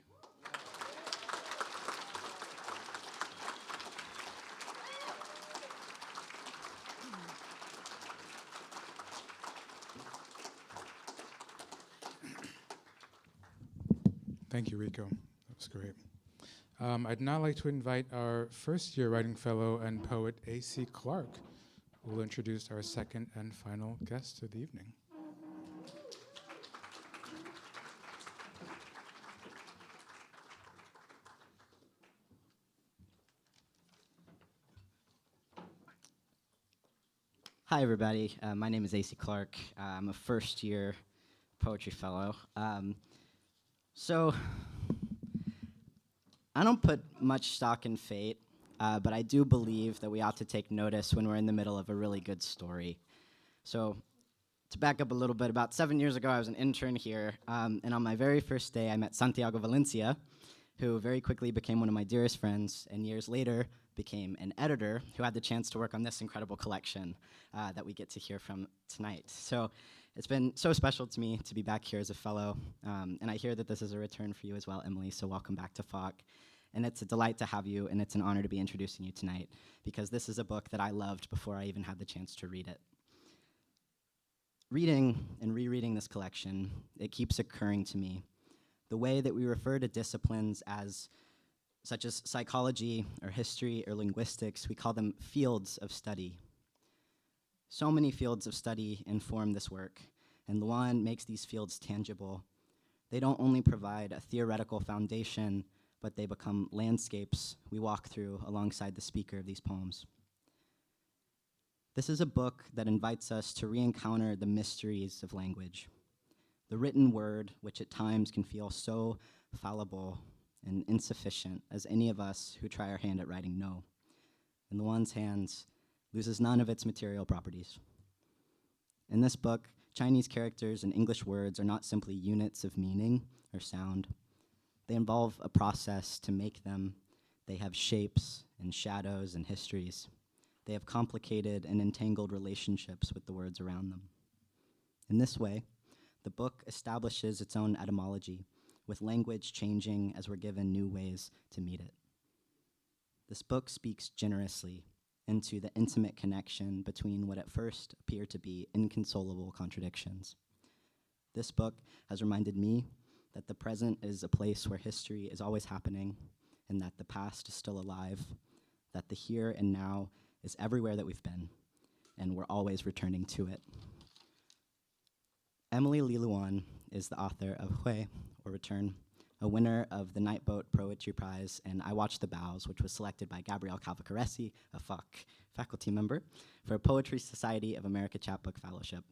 Speaker 1: Thank you, Rico. That was great. I'd now like to invite our first-year writing fellow and poet, A.C. Clarke, who will introduce our second and final guest of the evening.
Speaker 3: Hi, everybody. My name is A.C. Clarke. I'm a first-year poetry fellow. So I don't put much stock in fate, but I do believe that we ought to take notice when we're in the middle of a really good story. So to back up a little bit, about 7 years ago, I was an intern here, and on my very first day, I met Santiago Valencia, who very quickly became one of my dearest friends, and years later became an editor who had the chance to work on this incredible collection that we get to hear from tonight. So it's been so special to me to be back here as a fellow, and I hear that this is a return for you as well, Emily, so welcome back to FAWC. And it's a delight to have you, and it's an honor to be introducing you tonight, because this is a book that I loved before I even had the chance to read it. Reading and rereading this collection, it keeps occurring to me the way that we refer to disciplines such as psychology or history or linguistics, we call them fields of study. So many fields of study inform this work, and Luan makes these fields tangible. They don't only provide a theoretical foundation, but they become landscapes we walk through alongside the speaker of these poems. This is a book that invites us to re-encounter the mysteries of language. The written word, which at times can feel so fallible and insufficient as any of us who try our hand at writing know, in the one's hands, loses none of its material properties. In this book, Chinese characters and English words are not simply units of meaning or sound. They involve a process to make them. They have shapes and shadows and histories. They have complicated and entangled relationships with the words around them. In this way, the book establishes its own etymology, with language changing as we're given new ways to meet it. This book speaks generously into the intimate connection between what at first appear to be inconsolable contradictions. This book has reminded me that the present is a place where history is always happening, and that the past is still alive, that the here and now is everywhere that we've been, and we're always returning to it. Emily Lee Luan is the author of Hui, or Return, a winner of the Nightboat Poetry Prize and I Watch the Bows, which was selected by Gabrielle Calvacaresi, a FAWC faculty member, for a Poetry Society of America Chapbook Fellowship.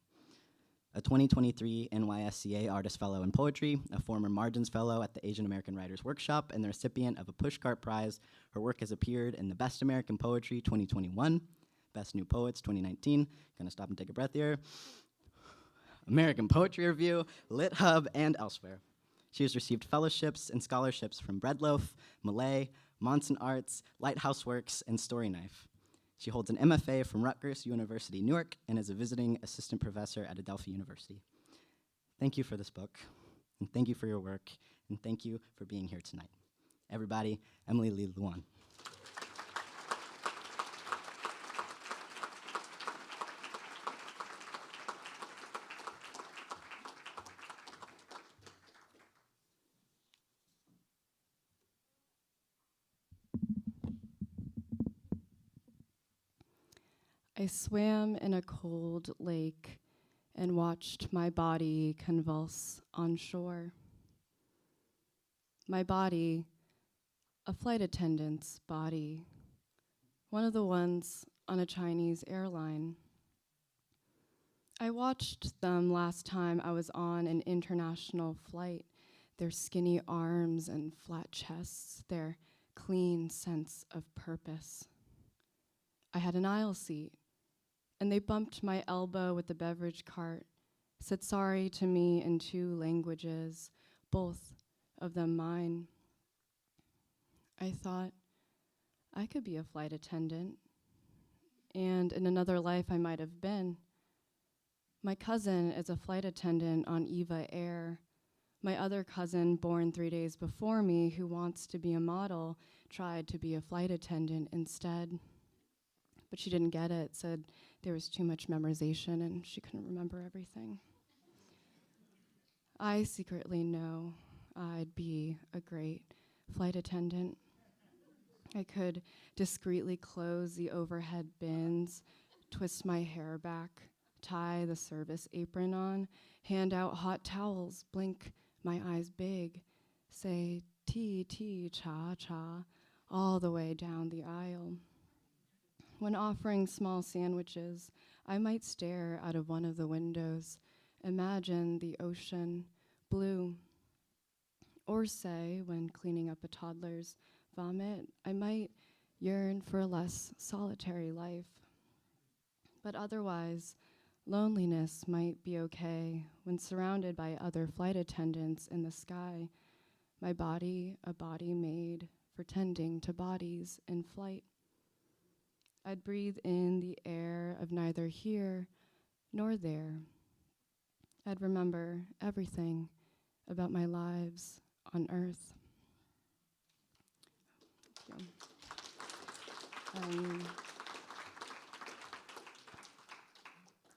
Speaker 3: A 2023 NYSCA Artist Fellow in Poetry, a former Margins Fellow at the Asian American Writers Workshop, and the recipient of a Pushcart Prize. Her work has appeared in the Best American Poetry 2021, Best New Poets 2019, gonna stop and take a breath here, American Poetry Review, Lit Hub, and elsewhere. She has received fellowships and scholarships from Breadloaf, Malay, Monson Arts, Lighthouse Works, and Story Knife. She holds an MFA from Rutgers University, Newark, and is a visiting assistant professor at Adelphi University. Thank you for this book, and thank you for your work, and thank you for being here tonight. Everybody, Emily Lee Luan.
Speaker 4: I swam in a cold lake and watched my body convulse on shore. My body, a flight attendant's body, one of the ones on a Chinese airline. I watched them last time I was on an international flight, their skinny arms and flat chests, their clean sense of purpose. I had an aisle seat, and they bumped my elbow with the beverage cart, said sorry to me in 2 languages, both of them mine. I thought, I could be a flight attendant, and in another life I might have been. My cousin is a flight attendant on Eva Air. My other cousin, born 3 days before me, who wants to be a model, tried to be a flight attendant instead. But she didn't get it, said there was too much memorization and she couldn't remember everything. I secretly know I'd be a great flight attendant. I could discreetly close the overhead bins, twist my hair back, tie the service apron on, hand out hot towels, blink my eyes big, say tea, tea, cha, cha, all the way down the aisle. When offering small sandwiches, I might stare out of one of the windows, imagine the ocean blue. Or say, when cleaning up a toddler's vomit, I might yearn for a less solitary life. But otherwise, loneliness might be okay when surrounded by other flight attendants in the sky, my body a body made for tending to bodies in flight. I'd breathe in the air of neither here nor there. I'd remember everything about my lives on Earth.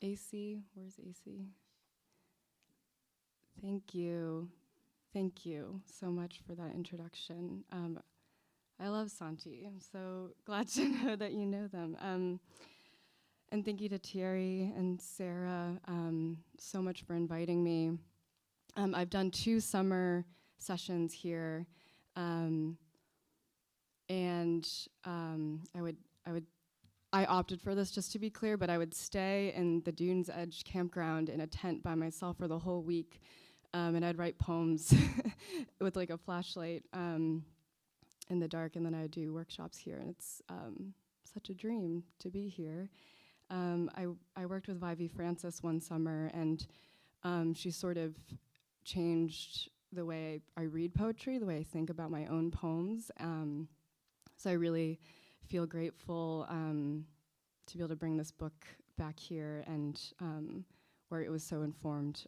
Speaker 4: AC, where's AC? Thank you. Thank you so much for that introduction. I love Santi. I'm so glad to know that you know them. And thank you to Thierry and Sarah so much for inviting me. I've done 2 summer sessions here, and I opted for this, just to be clear, but I would stay in the Dunes Edge campground in a tent by myself for the whole week, And I'd write poems with like a flashlight in the dark, and then I'd do workshops here, and it's such a dream to be here. I worked with Vivi Francis one summer, and she sort of changed the way I read poetry, the way I think about my own poems. So I really feel grateful to be able to bring this book back here, and where it was so informed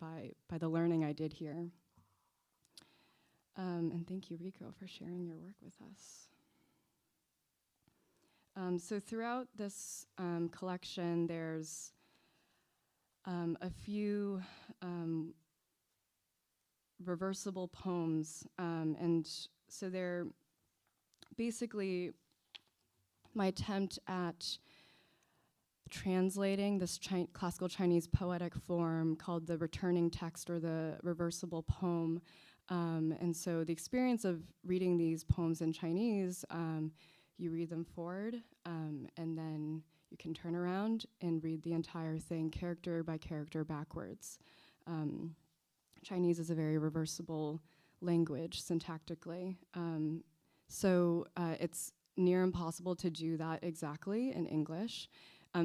Speaker 4: by the learning I did here. And thank you, Rico, for sharing your work with us. So throughout this collection, there's a few reversible poems, and so they're basically my attempt at translating this classical Chinese poetic form called the returning text, or the reversible poem. And so the experience of reading these poems in Chinese, you read them forward, and then you can turn around and read the entire thing character by character backwards. Chinese is a very reversible language syntactically. So it's near impossible to do that exactly in English.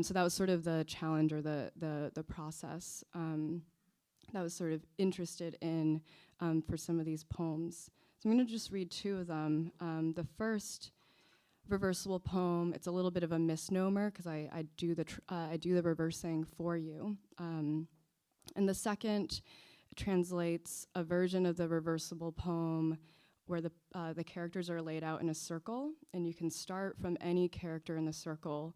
Speaker 4: So that was sort of the challenge, or the process that I was sort of interested in for some of these poems. So I'm going to just read two of them. The first reversible poem, it's a little bit of a misnomer because I do the reversing for you. And the second translates a version of the reversible poem where the characters are laid out in a circle, and you can start from any character in the circle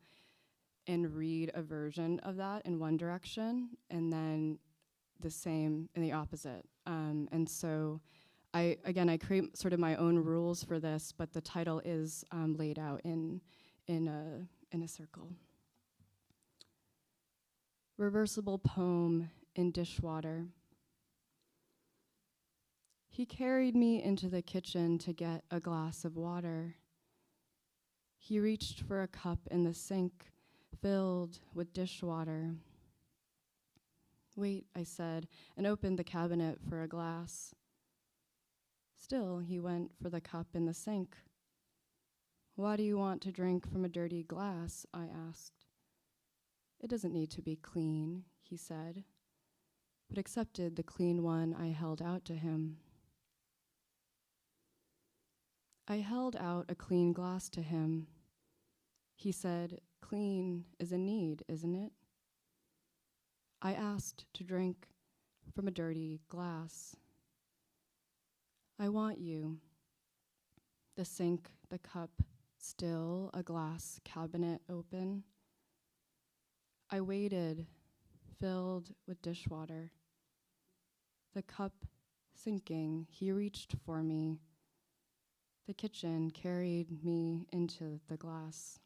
Speaker 4: and read a version of that in one direction, and then the same in the opposite. And so I create sort of my own rules for this, but the title is laid out in a circle. Reversible poem in dishwater. He carried me into the kitchen to get a glass of water. He reached for a cup in the sink filled with dishwater. Wait, I said, and opened the cabinet for a glass. Still, he went for the cup in the sink. Why do you want to drink from a dirty glass? I asked. It doesn't need to be clean, he said, but accepted the clean one I held out to him. I held out a clean glass to him. He said, clean is a need, isn't it? I asked to drink from a dirty glass. I want you. The sink, the cup, still a glass cabinet open. I waited, filled with dishwater. The cup sinking, he reached for me. The kitchen carried me into the glass.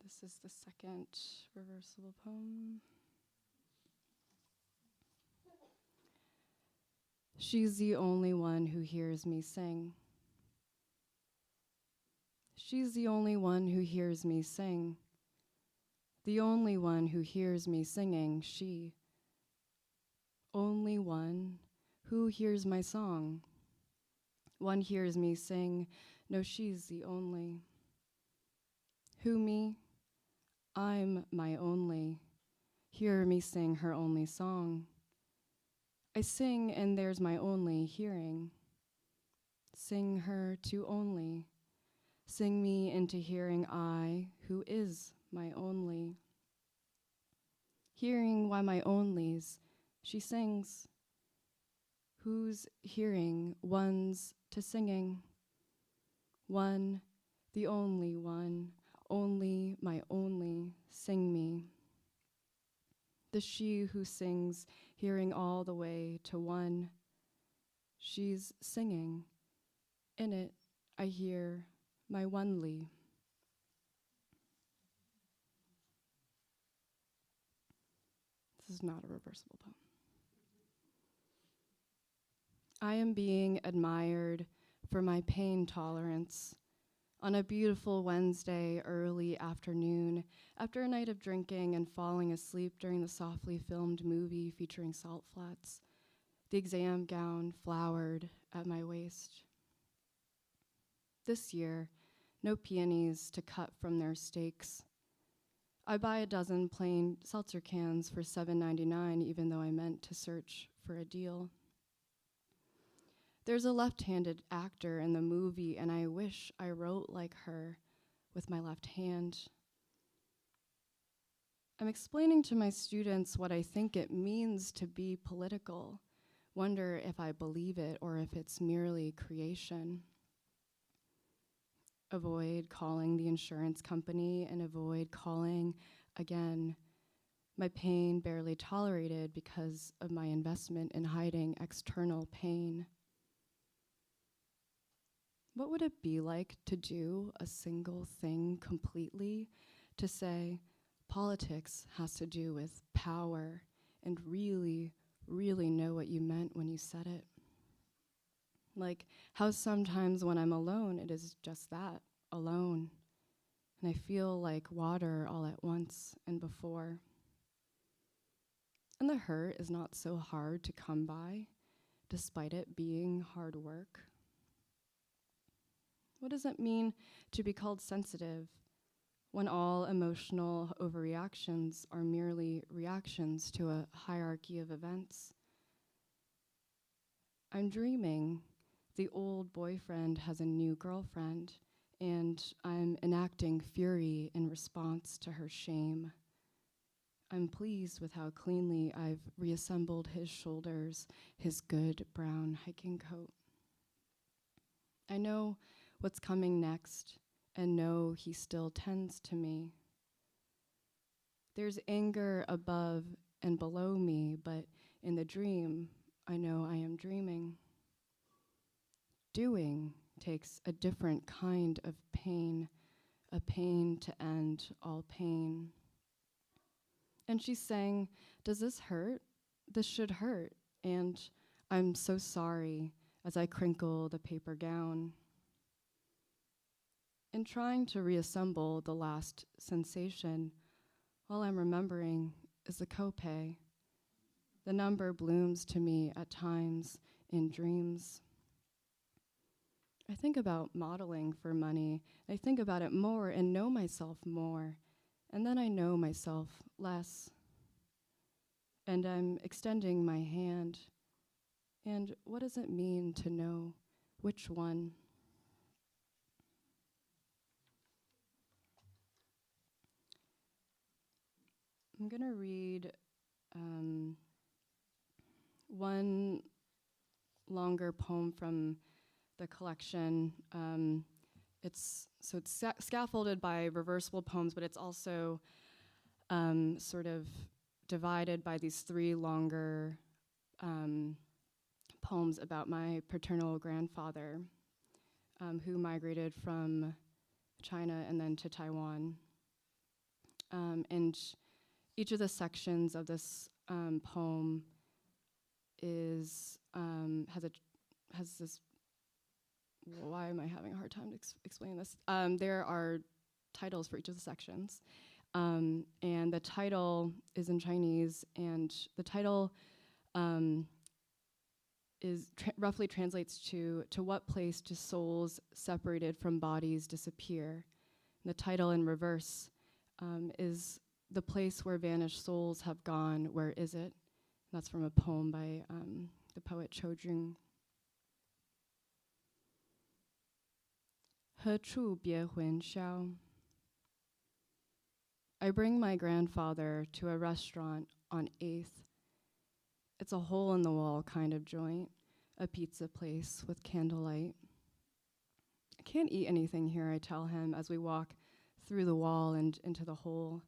Speaker 4: This is the second reversible poem. She's the only one who hears me sing. She's the only one who hears me sing. The only one who hears me singing, she. Only one who hears my song. One hears me sing, no, she's the only. Who, me? I'm my only. Hear me sing her only song. I sing and there's my only hearing. Sing her to only. Sing me into hearing I, who is my only. Hearing why my onlys, she sings. Who's hearing one's to singing? One, the only one, only my only, sing me. The she who sings, hearing all the way to one. She's singing. In it, I hear my onely. This is not a reversible poem. I am being admired for my pain tolerance. On a beautiful Wednesday early afternoon, after a night of drinking and falling asleep during the softly filmed movie featuring salt flats, the exam gown flowered at my waist. This year, no peonies to cut from their stakes. I buy a dozen plain seltzer cans for $7.99, even though I meant to search for a deal. There's a left-handed actor in the movie, and I wish I wrote like her with my left hand. I'm explaining to my students what I think it means to be political, wonder if I believe it or if it's merely creation. Avoid calling the insurance company and avoid calling again. My pain barely tolerated because of my investment in hiding external pain. What would it be like to do a single thing completely? To say, politics has to do with power, and really, really know what you meant when you said it. Like how sometimes when I'm alone, it is just that, alone. And I feel like water all at once and before. And the hurt is not so hard to come by, despite it being hard work. What does it mean to be called sensitive when all emotional overreactions are merely reactions to a hierarchy of events? I'm dreaming the old boyfriend has a new girlfriend, and I'm enacting fury in response to her shame. I'm pleased with how cleanly I've reassembled his shoulders, his good brown hiking coat. I know what's coming next, and know he still tends to me. There's anger above and below me, but in the dream, I know I am dreaming. Doing takes a different kind of pain, a pain to end all pain. And she's saying, does this hurt? This should hurt. And I'm so sorry as I crinkle the paper gown. In trying to reassemble the last sensation, all I'm remembering is the copay. The number blooms to me at times in dreams. I think about modeling for money. I think about it more and know myself more. And then I know myself less. And I'm extending my hand. And what does it mean to know which one? I'm gonna read one longer poem from the collection. It's scaffolded by reversible poems, but it's also sort of divided by these three longer poems about my paternal grandfather, who migrated from China and then to Taiwan. And each of the sections of this poem is has this. Why am I having a hard time explaining this? There are titles for each of the sections, and the title is in Chinese, and the title is roughly translates to what place do souls separated from bodies disappear? And the title in reverse is the place where vanished souls have gone, where is it? And that's from a poem by the poet Chou Jung. 何处别魂销? I bring my grandfather to a restaurant on 8th. It's a hole-in-the-wall kind of joint, a pizza place with candlelight. I can't eat anything here, I tell him as we walk through the wall and into the hole.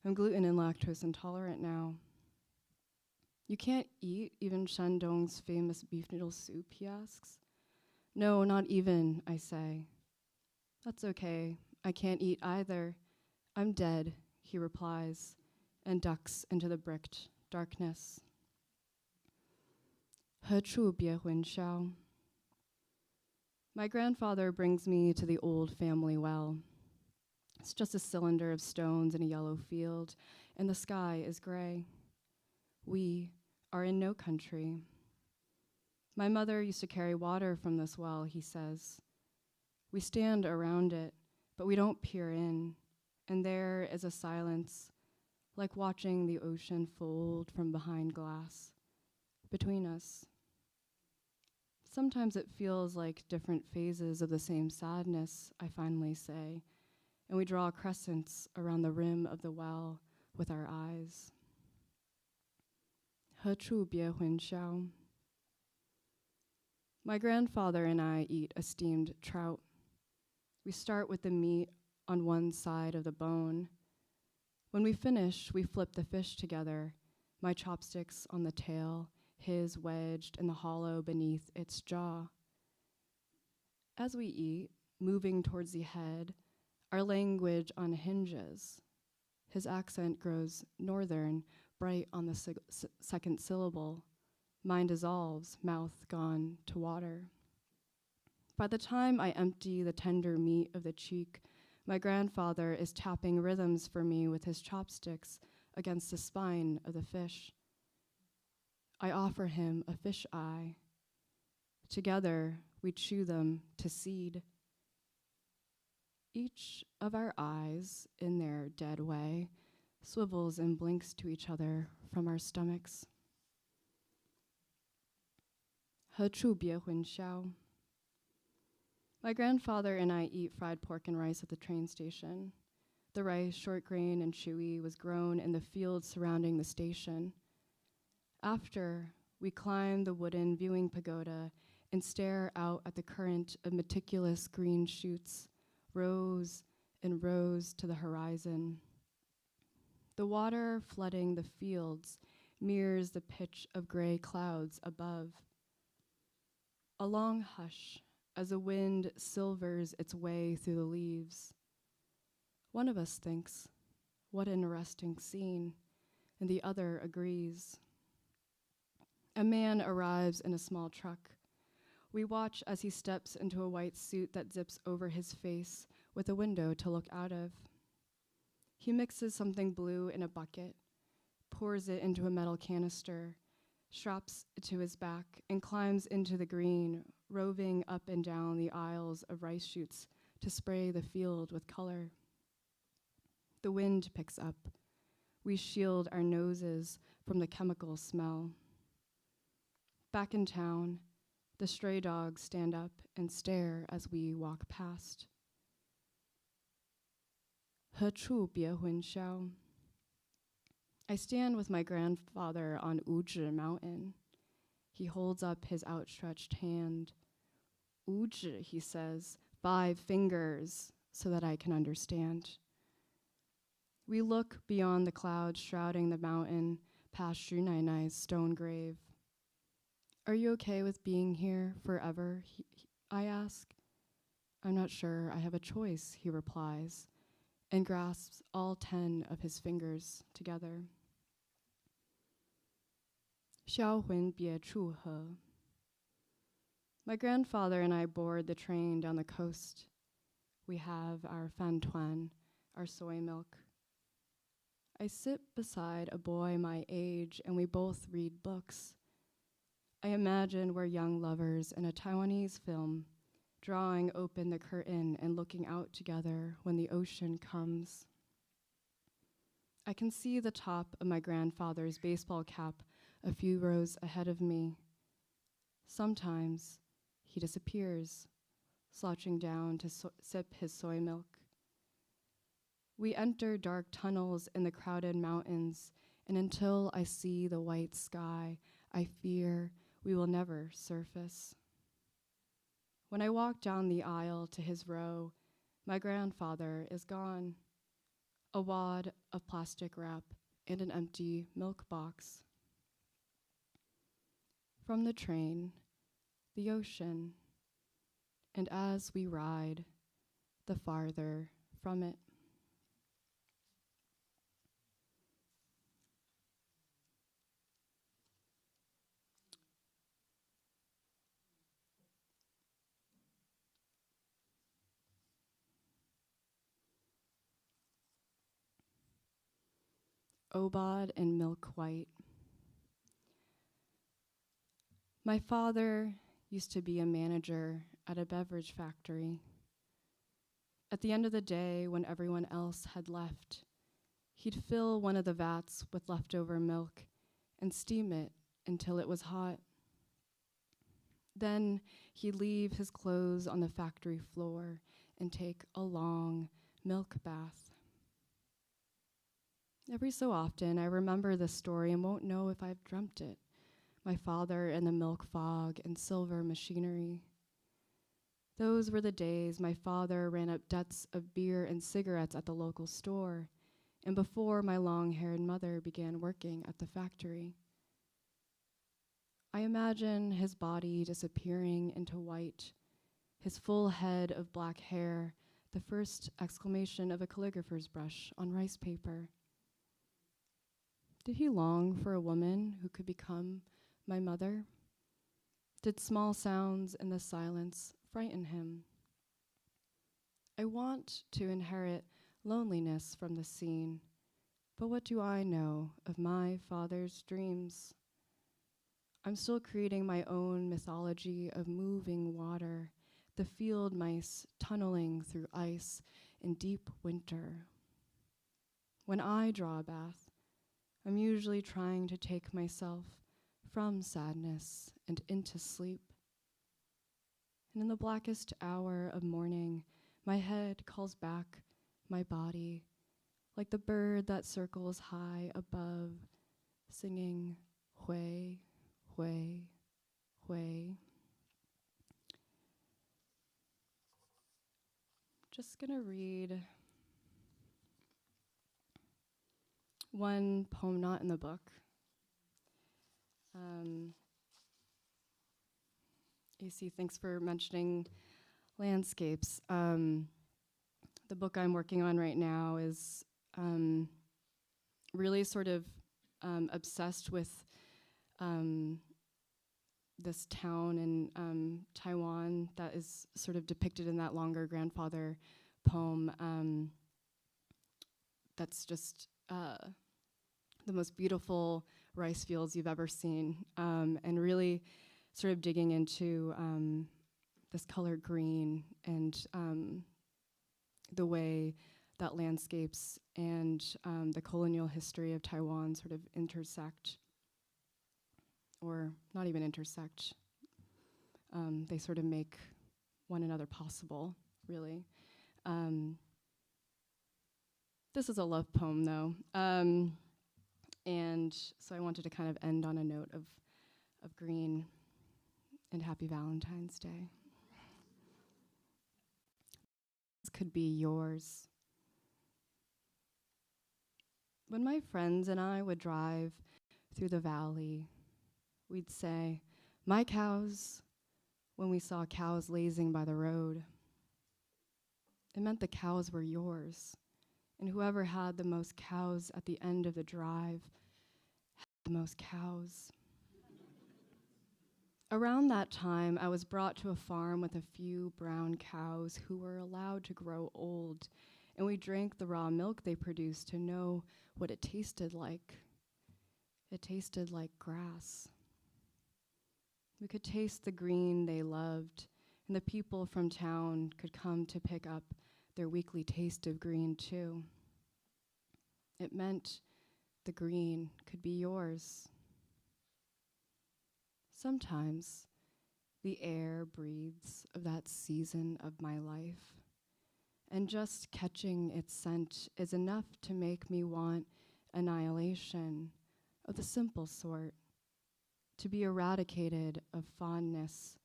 Speaker 4: I'm gluten and lactose intolerant now. You can't eat even Shandong's famous beef noodle soup, he asks. No, not even, I say. That's okay, I can't eat either. I'm dead, he replies, and ducks into the bricked darkness. 何处别魂销? My grandfather brings me to the old family well. It's just a cylinder of stones in a yellow field, and the sky is gray. We are in no country. My mother used to carry water from this well, he says. We stand around it, but we don't peer in, and there is a silence, like watching the ocean fold from behind glass, between us. Sometimes it feels like different phases of the same sadness, I finally say, and we draw crescents around the rim of the well with our eyes. 何处别混淆? My grandfather and I eat a steamed trout. We start with the meat on one side of the bone. When we finish, we flip the fish together, my chopsticks on the tail, his wedged in the hollow beneath its jaw. As we eat, moving towards the head, our language unhinges. His accent grows northern, bright on the second syllable. Mine dissolves, mouth gone to water. By the time I empty the tender meat of the cheek, my grandfather is tapping rhythms for me with his chopsticks against the spine of the fish. I offer him a fish eye. Together, we chew them to seed. Each of our eyes, in their dead way, swivels and blinks to each other from our stomachs. 何处别混淆? My grandfather and I eat fried pork and rice at the train station. The rice, short grain and chewy, was grown in the fields surrounding the station. After, we climb the wooden viewing pagoda and stare out at the current of meticulous green shoots, rows and rows to the horizon. The water flooding the fields mirrors the pitch of gray clouds above. A long hush as the wind silvers its way through the leaves. One of us thinks, what an arresting scene, and the other agrees. A man arrives in a small truck. We watch as he steps into a white suit that zips over his face with a window to look out of. He mixes something blue in a bucket, pours it into a metal canister, straps it to his back, and climbs into the green, roving up and down the aisles of rice shoots to spray the field with color. The wind picks up. We shield our noses from the chemical smell. Back in town, the stray dogs stand up and stare as we walk past. 何处别混淆? I stand with my grandfather on Wuzhi Mountain. He holds up his outstretched hand. Wuzhi, he says, 5 fingers, so that I can understand. We look beyond the clouds shrouding the mountain, past Shu Nainai's stone grave. Are you okay with being here forever? I ask. I'm not sure I have a choice, he replies, and grasps all 10 of his fingers together. 销魂别处合. My grandfather and I board the train down the coast. We have our fan tuan, our soy milk. I sit beside a boy my age and we both read books. I imagine we're young lovers in a Taiwanese film, drawing open the curtain and looking out together when the ocean comes. I can see the top of my grandfather's baseball cap a few rows ahead of me. Sometimes he disappears, slouching down to sip his soy milk. We enter dark tunnels in the crowded mountains, and until I see the white sky, I fear we will never surface. When I walk down the aisle to his row, my grandfather is gone. A wad of plastic wrap and an empty milk box. From the train, the ocean, and as we ride, the farther from it. Obod and milk white. My father used to be a manager at a beverage factory. At the end of the day, when everyone else had left, he'd fill one of the vats with leftover milk and steam it until it was hot. Then he'd leave his clothes on the factory floor and take a long milk bath. Every so often, I remember this story and won't know if I've dreamt it. My father and the milk fog and silver machinery. Those were the days my father ran up debts of beer and cigarettes at the local store, and before my long-haired mother began working at the factory. I imagine his body disappearing into white, his full head of black hair, the first exclamation of a calligrapher's brush on rice paper. Did he long for a woman who could become my mother? Did small sounds in the silence frighten him? I want to inherit loneliness from the scene, but what do I know of my father's dreams? I'm still creating my own mythology of moving water, the field mice tunneling through ice in deep winter. When I draw a bath, I'm usually trying to take myself from sadness and into sleep. And in the blackest hour of morning, my head calls back my body, like the bird that circles high above, singing, "Hui, hui, hui." Just gonna read one poem not in the book. AC, thanks for mentioning landscapes. The book I'm working on right now is really sort of obsessed with this town in Taiwan that is sort of depicted in that longer grandfather poem. That's just the most beautiful rice fields you've ever seen, and really sort of digging into this color green and the way that landscapes and the colonial history of Taiwan sort of intersect, or not even intersect. They sort of make one another possible, really. This is a love poem, though. And so I wanted to kind of end on a note of green, and happy Valentine's Day. This could be yours. When my friends and I would drive through the valley, we'd say, "My cows," when we saw cows lazing by the road. It meant the cows were yours, and whoever had the most cows at the end of the drive had the most cows. Around that time, I was brought to a farm with a few brown cows who were allowed to grow old, and we drank the raw milk they produced to know what it tasted like. It tasted like grass. We could taste the green they loved, and the people from town could come to pick up their weekly taste of green too. It meant the green could be yours. Sometimes the air breathes of that season of my life, and just catching its scent is enough to make me want annihilation of the simple sort, to be eradicated of fondness,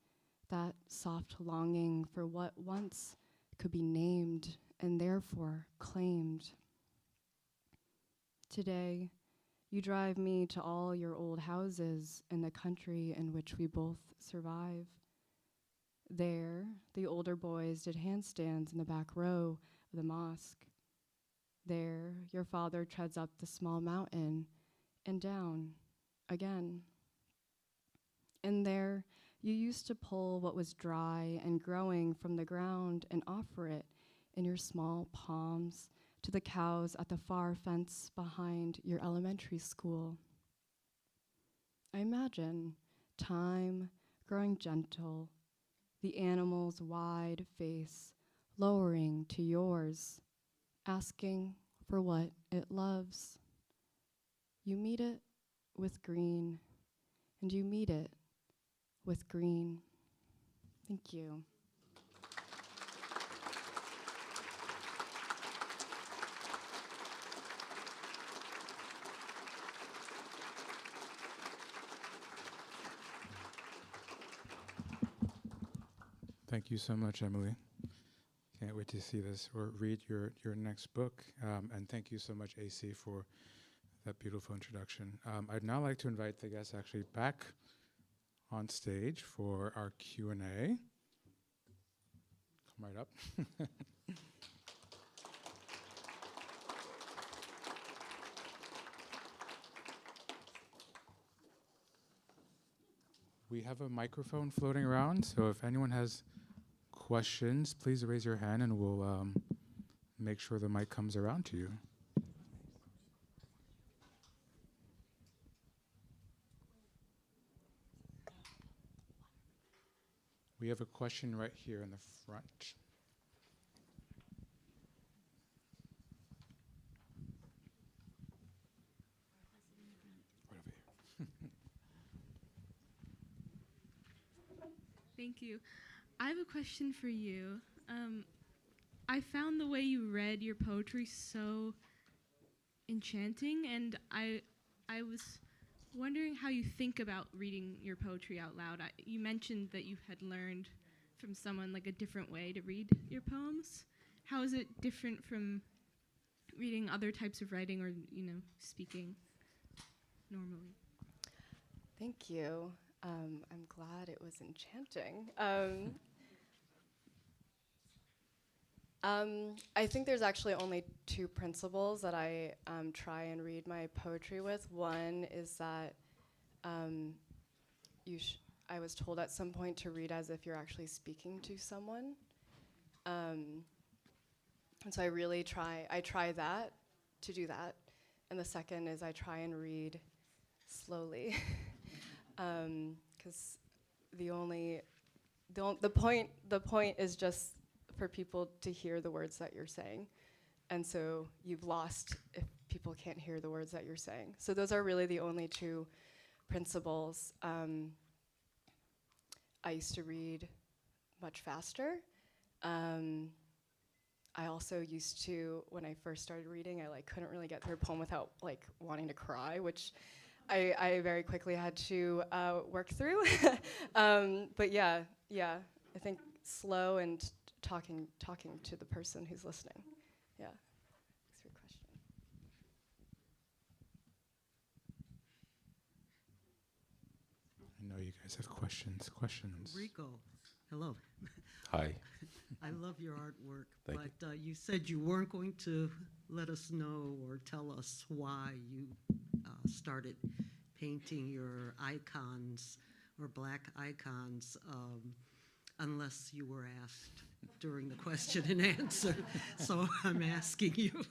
Speaker 4: that soft longing for what once could be named and therefore claimed. Today, you drive me to all your old houses in the country in which we both survive. There, the older boys did handstands in the back row of the mosque. There, your father treads up the small mountain and down again. And there, you used to pull what was dry and growing from the ground and offer it in your small palms to the cows at the far fence behind your elementary school. I imagine time growing gentle, the animal's wide face lowering to yours, asking for what it loves. You meet it with green, and you meet it with green. Thank you.
Speaker 1: Thank you so much, Emily. Can't wait to see this or read your next book. And thank you so much, AC, for that beautiful introduction. I'd now like to invite the guests actually back on stage for our Q&A. Come right up. We have a microphone floating around, so if anyone has questions, please raise your hand and we'll make sure the mic comes around to you. We have a question right here in the front. Right over here.
Speaker 5: Thank you. I have a question for you. I found the way you read your poetry so enchanting, and I was wondering how you think about reading your poetry out loud. You mentioned that you had learned from someone like a different way to read your poems. How is it different from reading other types of writing or, speaking normally?
Speaker 4: Thank you. I'm glad it was enchanting. I think there's actually only two principles that I try and read my poetry with. One is that I was told at some point to read as if you're actually speaking to someone. And so I really try that, to do that. And the second is I try and read slowly. Because the point is just for people to hear the words that you're saying. And so you've lost if people can't hear the words that you're saying. So those are really the only two principles. I used to read much faster. I also used to, when I first started reading, I couldn't really get through a poem without wanting to cry, which I very quickly had to work through. But yeah, I think slow and talking to the person who's listening. Yeah. Thanks for your question.
Speaker 1: I know you guys have questions.
Speaker 6: Rico, hello.
Speaker 2: Hi.
Speaker 6: I love your artwork,
Speaker 2: Thank
Speaker 6: but you said you weren't going to let us know or tell us why you started painting your icons or black icons unless you were asked during the question and answer. So I'm asking you.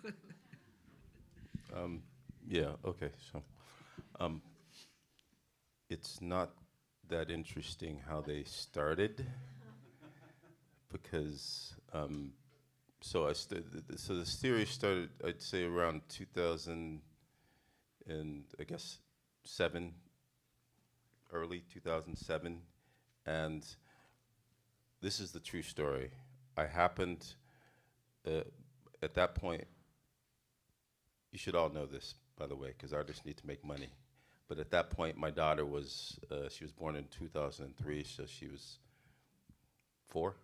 Speaker 2: Yeah, okay, so it's not that interesting how they started because so the series started, I'd say, around 2000 and I guess early 2007, and this is the true story. I happened at that point. You should all know this, by the way, because artists need to make money. But at that point, my daughter was, she was born in 2003, so she was 4.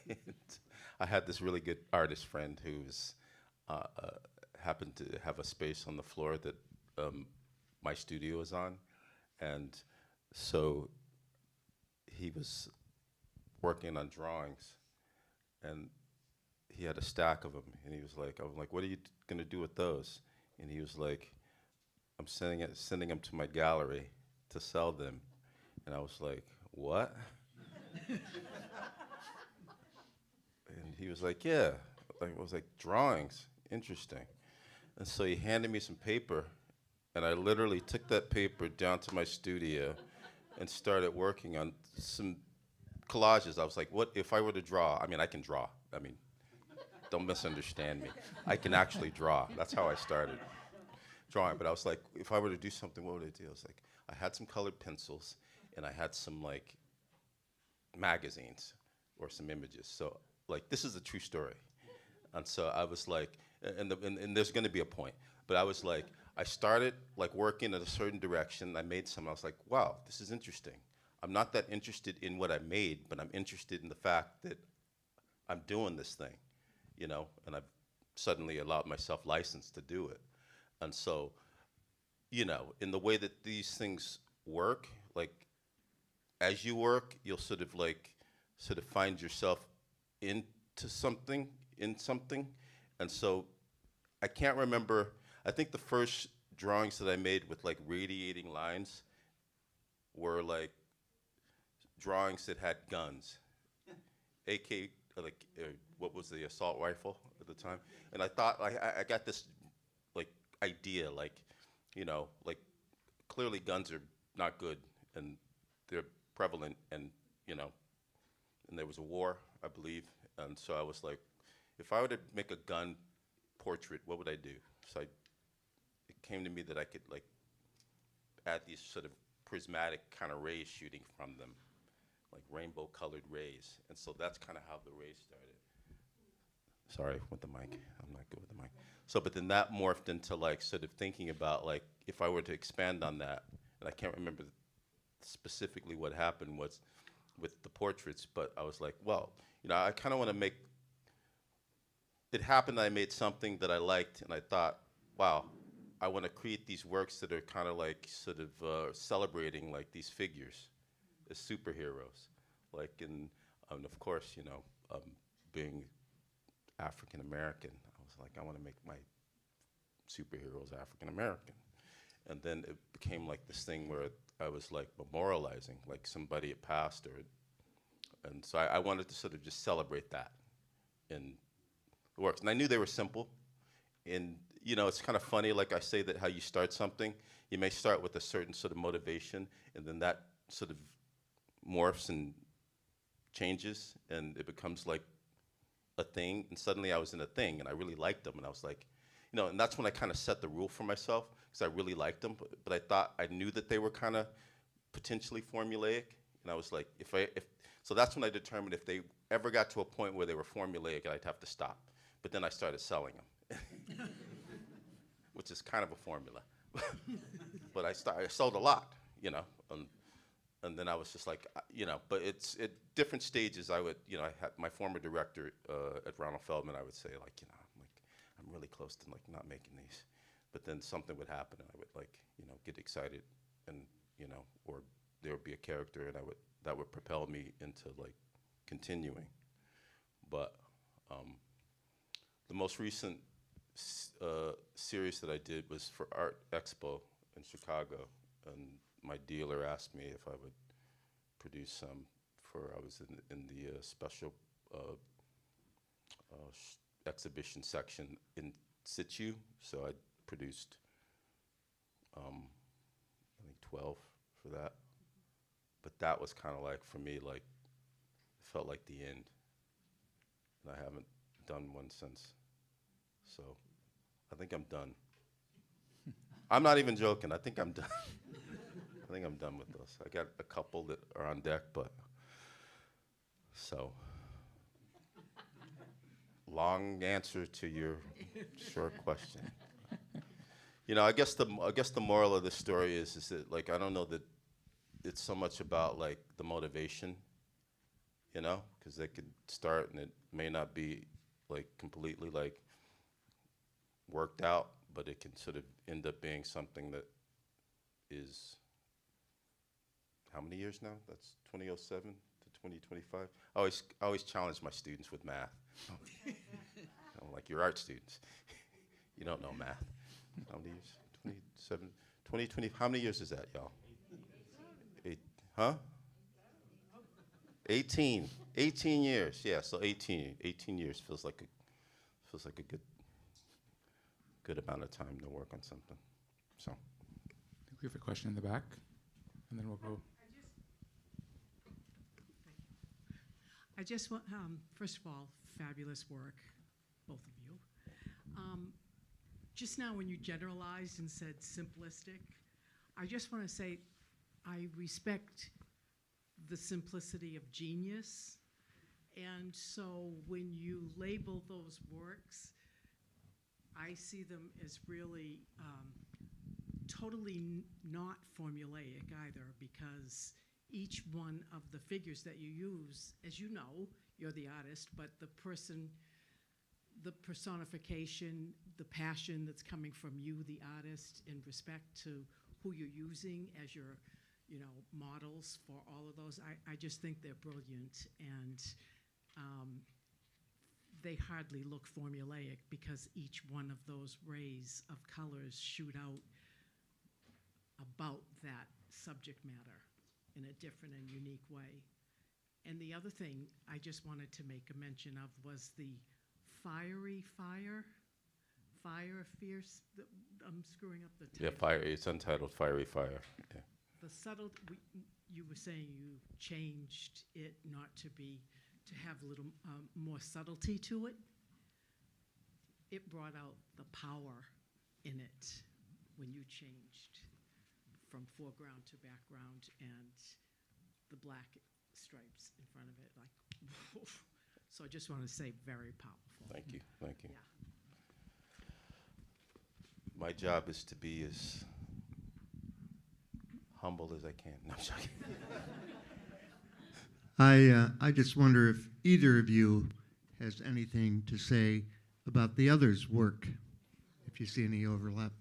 Speaker 2: And I had this really good artist friend who was, happened to have a space on the floor that my studio is on. And so he was working on drawings, and he had a stack of them, and he was like, I'm like, what are you gonna do with those? And he was like, I'm sending them to my gallery to sell them. And I was like, what? And he was like, yeah, I was like, drawings, interesting. And so he handed me some paper, and I literally took that paper down to my studio and started working on some collages. I was like, what if I were to draw? I mean, I can draw. I mean, don't misunderstand me. I can actually draw. That's how I started drawing. But I was like, if I were to do something, what would I do? I was like, I had some colored pencils, and I had some like magazines or some images. So like, this is a true story. And so I was like, and there's gonna be a point, but I was like, I started like working in a certain direction. I made some, I was like, wow, this is interesting. I'm not that interested in what I made, but I'm interested in the fact that I'm doing this thing, you know, and I've suddenly allowed myself license to do it. And so, you know, in the way that these things work, like as you work, you'll sort of find yourself into something, in something. And so I can't remember, I think the first drawings that I made with like radiating lines were like drawings that had guns, AK, like what was the assault rifle at the time? And I thought, I got this like idea, like, you know, like clearly guns are not good and they're prevalent, and, you know, and there was a war, I believe. And so I was like, if I were to make a gun portrait, what would I do? So it came to me that I could like add these sort of prismatic kind of rays shooting from them, like rainbow colored rays. And so that's kind of how the rays started. Sorry, with the mic, I'm not good with the mic. So, but then that morphed into like sort of thinking about like, if I were to expand on that, and I can't remember specifically what happened was with the portraits, but I was like, well, you know, I kind of want to make, it happened that I made something that I liked, and I thought, wow, I want to create these works that are kind of like sort of celebrating like these figures as superheroes. Like, and of course, you know, being African American, I was like, I want to make my superheroes African American. And then it became like this thing where I was like memorializing, like somebody had passed, and so I wanted to sort of just celebrate that in the works. And I knew they were simple. And, you know, it's kind of funny, like I say that how you start something, you may start with a certain sort of motivation, and then that sort of morphs and changes, and it becomes like a thing. And suddenly I was in a thing, and I really liked them, and I was like, you know, and that's when I kind of set the rule for myself, because I really liked them, but I thought, I knew that they were kind of potentially formulaic, and I was like, so that's when I determined if they ever got to a point where they were formulaic, I'd have to stop. But then I started selling them, which is kind of a formula. But I sold a lot, you know, and then I was just like, you know, but it's at different stages. I would, you know, I had my former director at Ronald Feldman. I would say like, you know, I'm really close to like not making these, but then something would happen, and I would like, you know, get excited, and you know, or there would be a character, and that would propel me into like continuing. But the most recent series that I did was for Art Expo in Chicago, and my dealer asked me if I would produce some I was in the special exhibition section in situ, so I produced I think 12 for that. But that was kind of like, for me, like, it felt like the end. And I haven't done one since. So I think I'm done. I'm not even joking. I think I'm done. I think I'm done with those. I got a couple that are on deck, but so. Long answer to your short question. You know, I guess the moral of the story is that, like, I don't know that it's so much about like the motivation, you know, because they could start and it may not be like completely like worked out, but it can sort of end up being something that is, how many years now? That's 2007 to 2025. I always challenge my students with math. I'm like, you're art students. You don't know math. How many years? 27, 2020, how many years is that, y'all? 18 years, yeah, so 18 years feels like feels like a good amount of time to work on something. So.
Speaker 1: I think we have a question in the back, and then we'll go.
Speaker 7: I just want, first of all, fabulous work, both of you. Just now when you generalized and said simplistic, I just want to say I respect the simplicity of genius. And so when you label those works, I see them as really totally not formulaic either, because each one of the figures that you use, as you know, you're the artist, but the personification, the passion that's coming from you, the artist, in respect to who you're using as your, models for all of those, I just think they're brilliant, and they hardly look formulaic because each one of those rays of colors shoot out about that subject matter in a different and unique way. And the other thing I just wanted to make a mention of was the fiery fire, fierce, I'm screwing up the title.
Speaker 2: Yeah, fire. It's untitled Fiery Fire. Yeah.
Speaker 7: The subtle, you were saying you changed it not to be, to have a little more subtlety to it. It brought out the power in it when you changed from foreground to background and the black stripes in front of it, like, woof. So I just want to say very powerful.
Speaker 2: Thank you. Thank you.
Speaker 7: Yeah.
Speaker 2: My job is to be as humble as I can. No, I'm joking.
Speaker 8: I just wonder if either of you has anything to say about the other's work, if you see any overlap.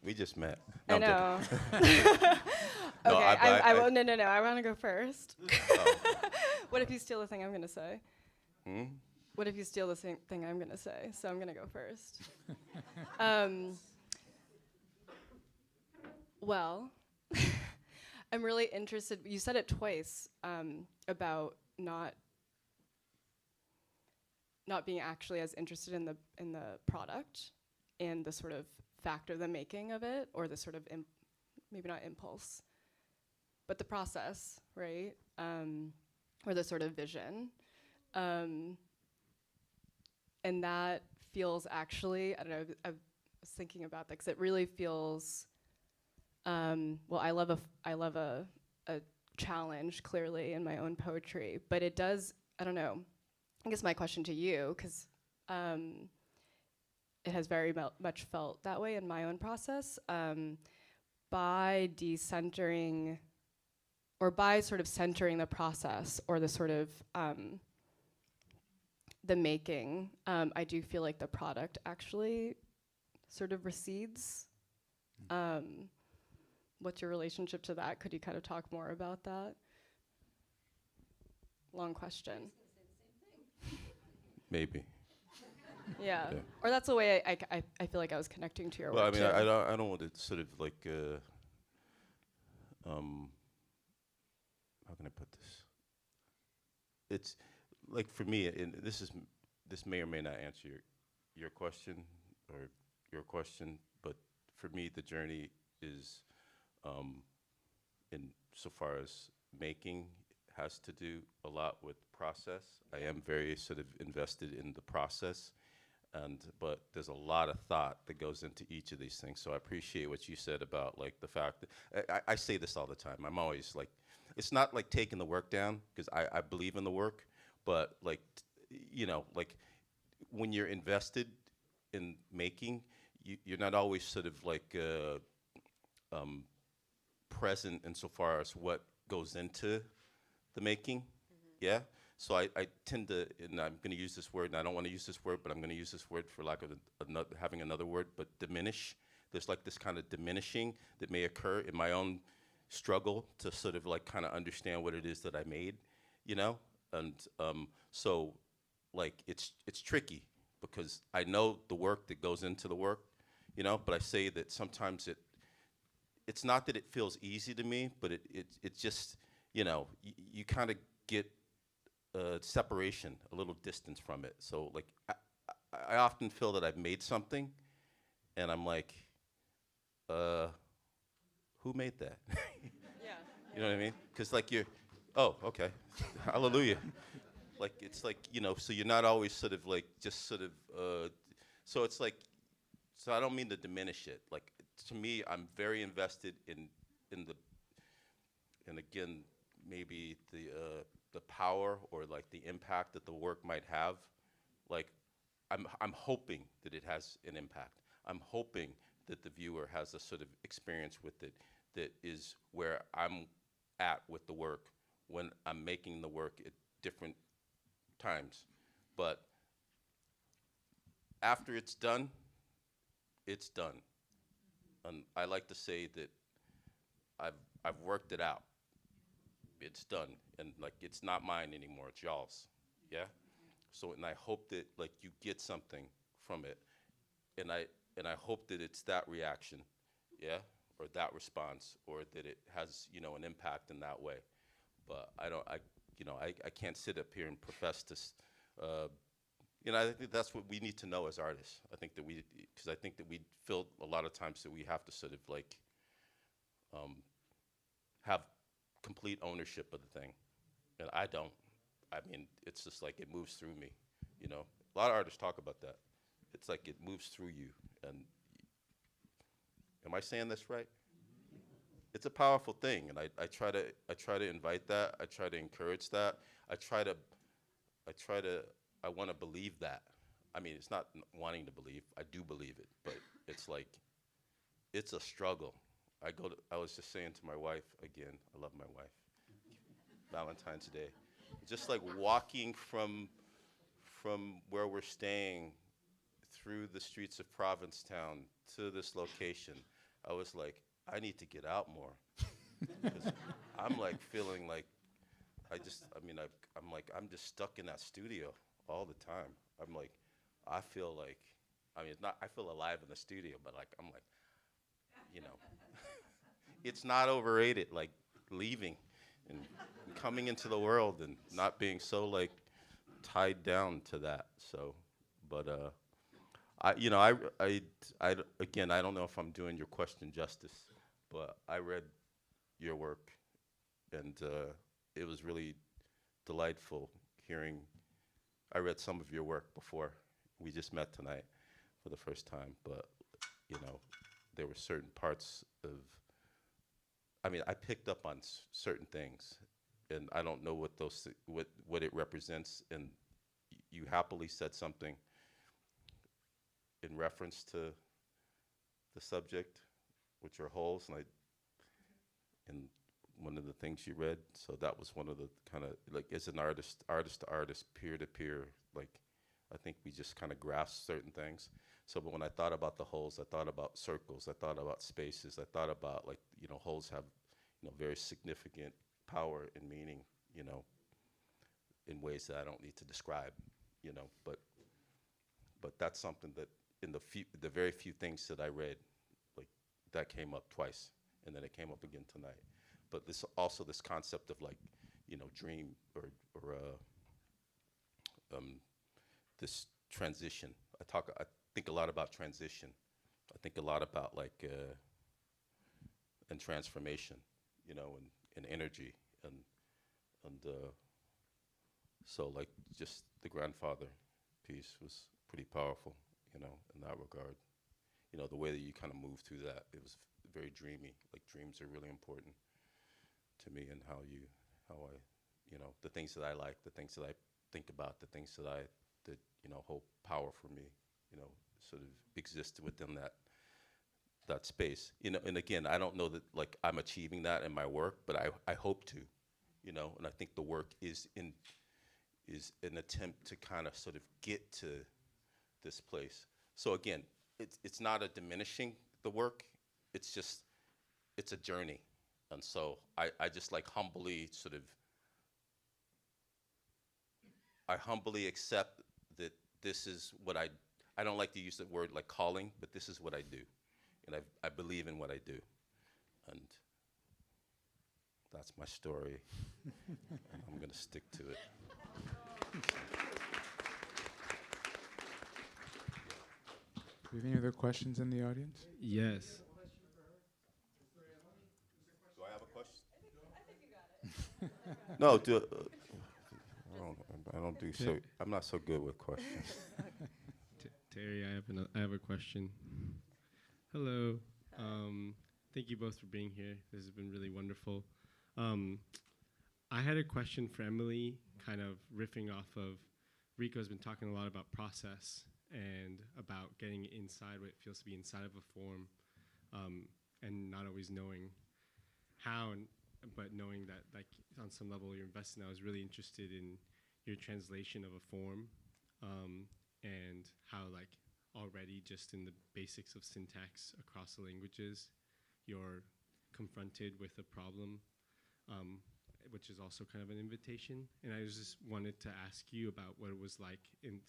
Speaker 2: We just met. No,
Speaker 9: I
Speaker 2: I'm
Speaker 9: know.
Speaker 2: joking.
Speaker 9: Okay,
Speaker 2: No,
Speaker 9: I will. No. I want to go first.
Speaker 2: Oh.
Speaker 9: What if you steal the thing I'm gonna say?
Speaker 2: Hmm?
Speaker 9: What if you steal the thing I'm gonna say? So I'm gonna go first. Well, I'm really interested. You said it twice about not being actually as interested in the product and the sort of factor, the making of it, or the sort of maybe not impulse, but the process, right? Or the sort of vision. And that feels actually, I don't know, I was thinking about that because it really feels, well, I love a challenge, clearly, in my own poetry, but it does, I don't know, I guess my question to you, because it has very much felt that way in my own process, by decentering, or by sort of centering the process, or the sort of, the making, I do feel like the product actually sort of recedes. What's your relationship to that? Could you kind of talk more about that? Long question.
Speaker 2: Maybe.
Speaker 9: Yeah.
Speaker 2: Yeah.
Speaker 9: Or that's the way I feel like I was connecting to your
Speaker 2: Well, I
Speaker 9: work
Speaker 2: mean,
Speaker 9: too.
Speaker 2: I don't want to sort of like, how can I put this? It's like, for me, and this may or may not answer your question or your question, but for me, the journey is, in so far as making, has to do a lot with process. I am very sort of invested in the process, but there's a lot of thought that goes into each of these things. So I appreciate what you said about like the fact that I say this all the time. I'm always like, it's not like taking the work down, because I believe in the work, but like, like when you're invested in making, you're not always sort of like present insofar as what goes into the making. Yeah. So I tend to, and I'm going to use this word, and I don't want to use this word, but I'm going to use this word for lack of having another word, but diminish. There's like this kind of diminishing that may occur in my own struggle to sort of like kind of understand what it is that I made, and so like it's tricky, because I know the work that goes into the work, but I say that sometimes it's not that it feels easy to me, but it just, you know, you kind of get separation, a little distance from it. So like, I often feel that I've made something, and I'm like, who made that?
Speaker 9: Yeah.
Speaker 2: You know what I mean? Because like oh, okay, hallelujah. Like it's like, you know, so you're not always sort of like just sort of. So it's like, so I don't mean to diminish it. Like to me, I'm very invested in the, and again, maybe the power or like the impact that the work might have. Like I'm hoping that it has an impact. I'm hoping that the viewer has a sort of experience with it that is where I'm at with the work when I'm making the work at different times. But after it's done, it's done. And I like to say that I've worked it out. It's done, and like it's not mine anymore, it's y'all's. Yeah? So, and I hope that like you get something from it, and I hope that it's that reaction, yeah, or that response, or that it has, you know, an impact in that way. But I can't sit up here and profess this. You know, I think that's what we need to know as artists. I think that because I think that we feel a lot of times that we have to sort of like have complete ownership of the thing, and I don't. I mean, it's just like it moves through me, you know. A lot of artists talk about that. It's like it moves through you, and am I saying this right? It's a powerful thing, and I try to invite that. I try to encourage that. I want to believe that. I mean, it's not wanting to believe. I do believe it, but it's like, it's a struggle. I was just saying to my wife, again, I love my wife, Valentine's Day. Just like walking from where we're staying through the streets of Provincetown to this location, I was like, I need to get out more. 'Cause I'm like feeling like, I'm just stuck in that studio all the time. I'm like, I feel like, I feel alive in the studio, but like, I'm like, you know, it's not overrated, like leaving and coming into the world and not being so like tied down to that. So, but again, I don't know if I'm doing your question justice, but I read your work, and it was really delightful hearing. I read some of your work before we just met tonight for the first time, but you know, there were certain parts of, I picked up on certain things, and I don't know what those what it represents, and you happily said something in reference to the subject, which are holes, and one of the things you read, so that was one of the kind of, like, as an artist to artist, peer to peer, like, I think we just kind of grasp certain things. So, but when I thought about the holes, I thought about circles, I thought about spaces, I thought about, like, you know, holes have, you know, very significant power and meaning, you know, in ways that I don't need to describe, you know, but that's something that in the very few things that I read, like, that came up twice, and then it came up again tonight. But this also this concept of, like, you know, dream or this transition. I think a lot about transition. I think a lot about, like, and transformation, you know, and energy, and so, like, just the grandfather piece was pretty powerful, you know, in that regard. You know, the way that you kind of move through that, it was very dreamy. Like, dreams are really important to me, and how I, you know, the things that I like, the things that I think about, the things that you know, hold power for me, you know, sort of exist within that space. You know, and again, I don't know that, like, I'm achieving that in my work, but I hope to, you know, and I think the work is an attempt to kind of sort of get to this place. So again, it's not a diminishing the work, it's just, it's a journey. And so I just, like, humbly sort of, I humbly accept that this is what I don't like to use the word like calling, but this is what I do. And I believe in what I do. And that's my story, and I'm going to stick to it.
Speaker 1: Do we have any other questions in the audience?
Speaker 10: Yes.
Speaker 2: Do I have a question? No, I don't do so. I'm not so good with questions.
Speaker 10: Terry, I have a question. Hello. Thank you both for being here. This has been really wonderful. I had a question for Emily, kind of riffing off of Rico's been talking a lot about process and about getting inside what it feels to be inside of a form, and not always knowing how, but knowing that, like, on some level you're invested. I was really interested in your translation of a form, and how, like, already just in the basics of syntax across the languages, you're confronted with a problem, which is also kind of an invitation. And I just wanted to ask you about what it was like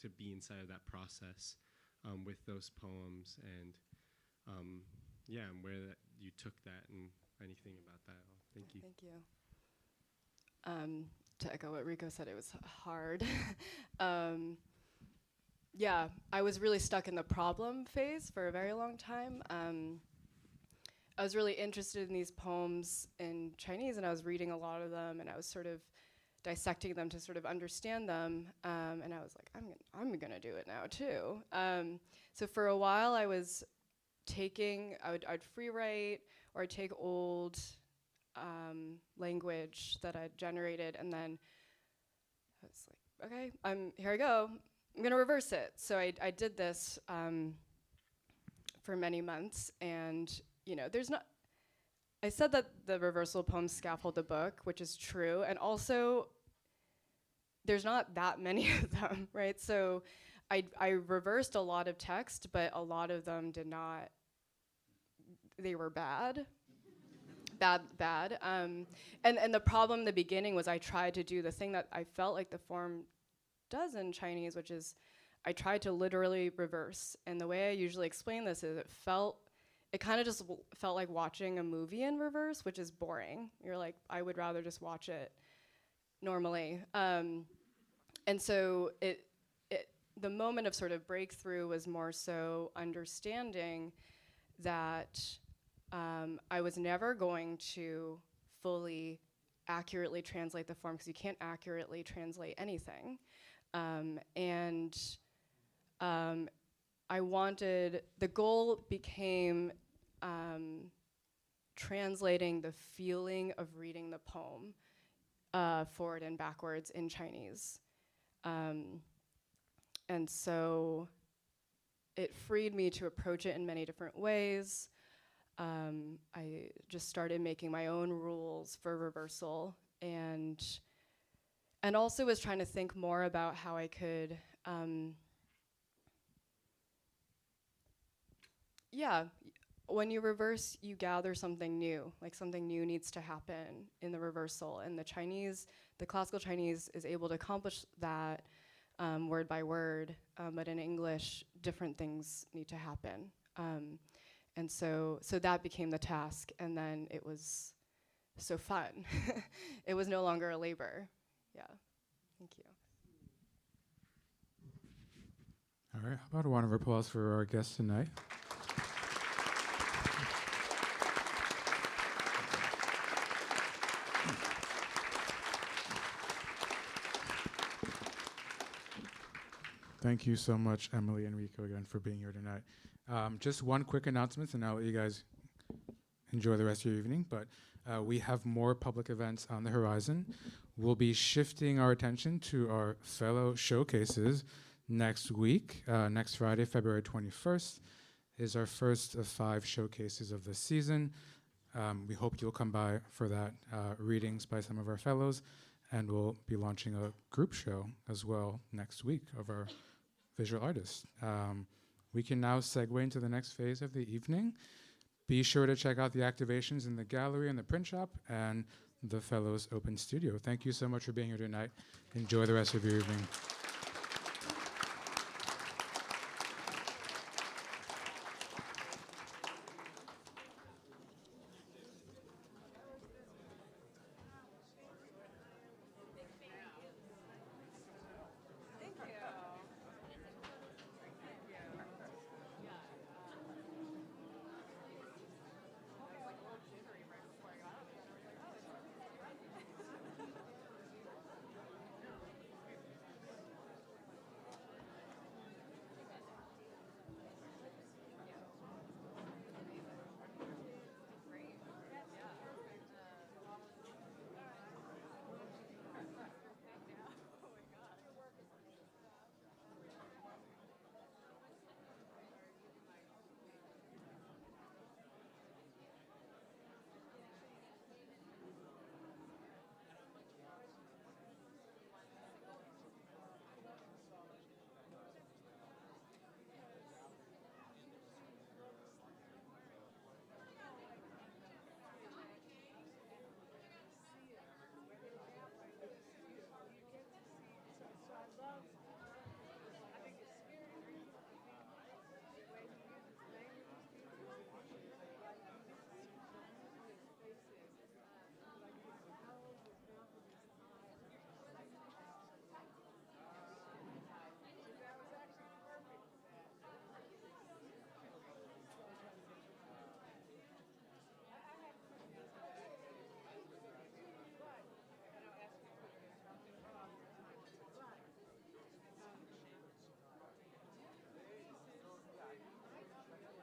Speaker 10: to be inside of that process with those poems, and and where that you took that and anything about that. Thank you.
Speaker 9: Thank you. To echo what Rico said, it was hard. Yeah, I was really stuck in the problem phase for a very long time. I was really interested in these poems in Chinese, and I was reading a lot of them, and I was sort of dissecting them to sort of understand them. And I was like, I'm gonna do it now too. So for a while, I was I'd free write, or I'd take old language that I'd generated, and then I was like, okay, here I go. I'm gonna reverse it. So I did this for many months, and I said that the reversal poems scaffold the book, which is true, and also there's not that many of them, right? So I reversed a lot of text, but a lot of them did not. They were bad. Bad. And the problem in the beginning was I tried to do the thing that I felt like the form does in Chinese, which is I tried to literally reverse. And the way I usually explain this is it kind of just felt like watching a movie in reverse, which is boring. You're like, I would rather just watch it normally. And so the moment of sort of breakthrough was more so understanding that I was never going to fully accurately translate the form, because you can't accurately translate anything. The goal became translating the feeling of reading the poem forward and backwards in Chinese. And so it freed me to approach it in many different ways. I just started making my own rules for reversal, and also was trying to think more about how I could, when you reverse, you gather something new, like something new needs to happen in the reversal. And the classical Chinese is able to accomplish that word by word, but in English, different things need to happen. And so that became the task, and then it was so fun. It was no longer a labor. Yeah, thank you.
Speaker 1: All right, how about a round of applause for our guest tonight? Thank you so much, Emily and Rico, again, for being here tonight. Just one quick announcement, and I'll let you guys enjoy the rest of your evening, but we have more public events on the horizon. We'll be shifting our attention to our fellow showcases next week. Next Friday, February 21st, is our first of 5 showcases of the season. We hope you'll come by for that, readings by some of our fellows, and we'll be launching a group show as well next week of our visual artists. We can now segue into the next phase of the evening. Be sure to check out the activations in the gallery and the print shop and the Fellows Open Studio. Thank you so much for being here tonight. Enjoy the rest of your evening.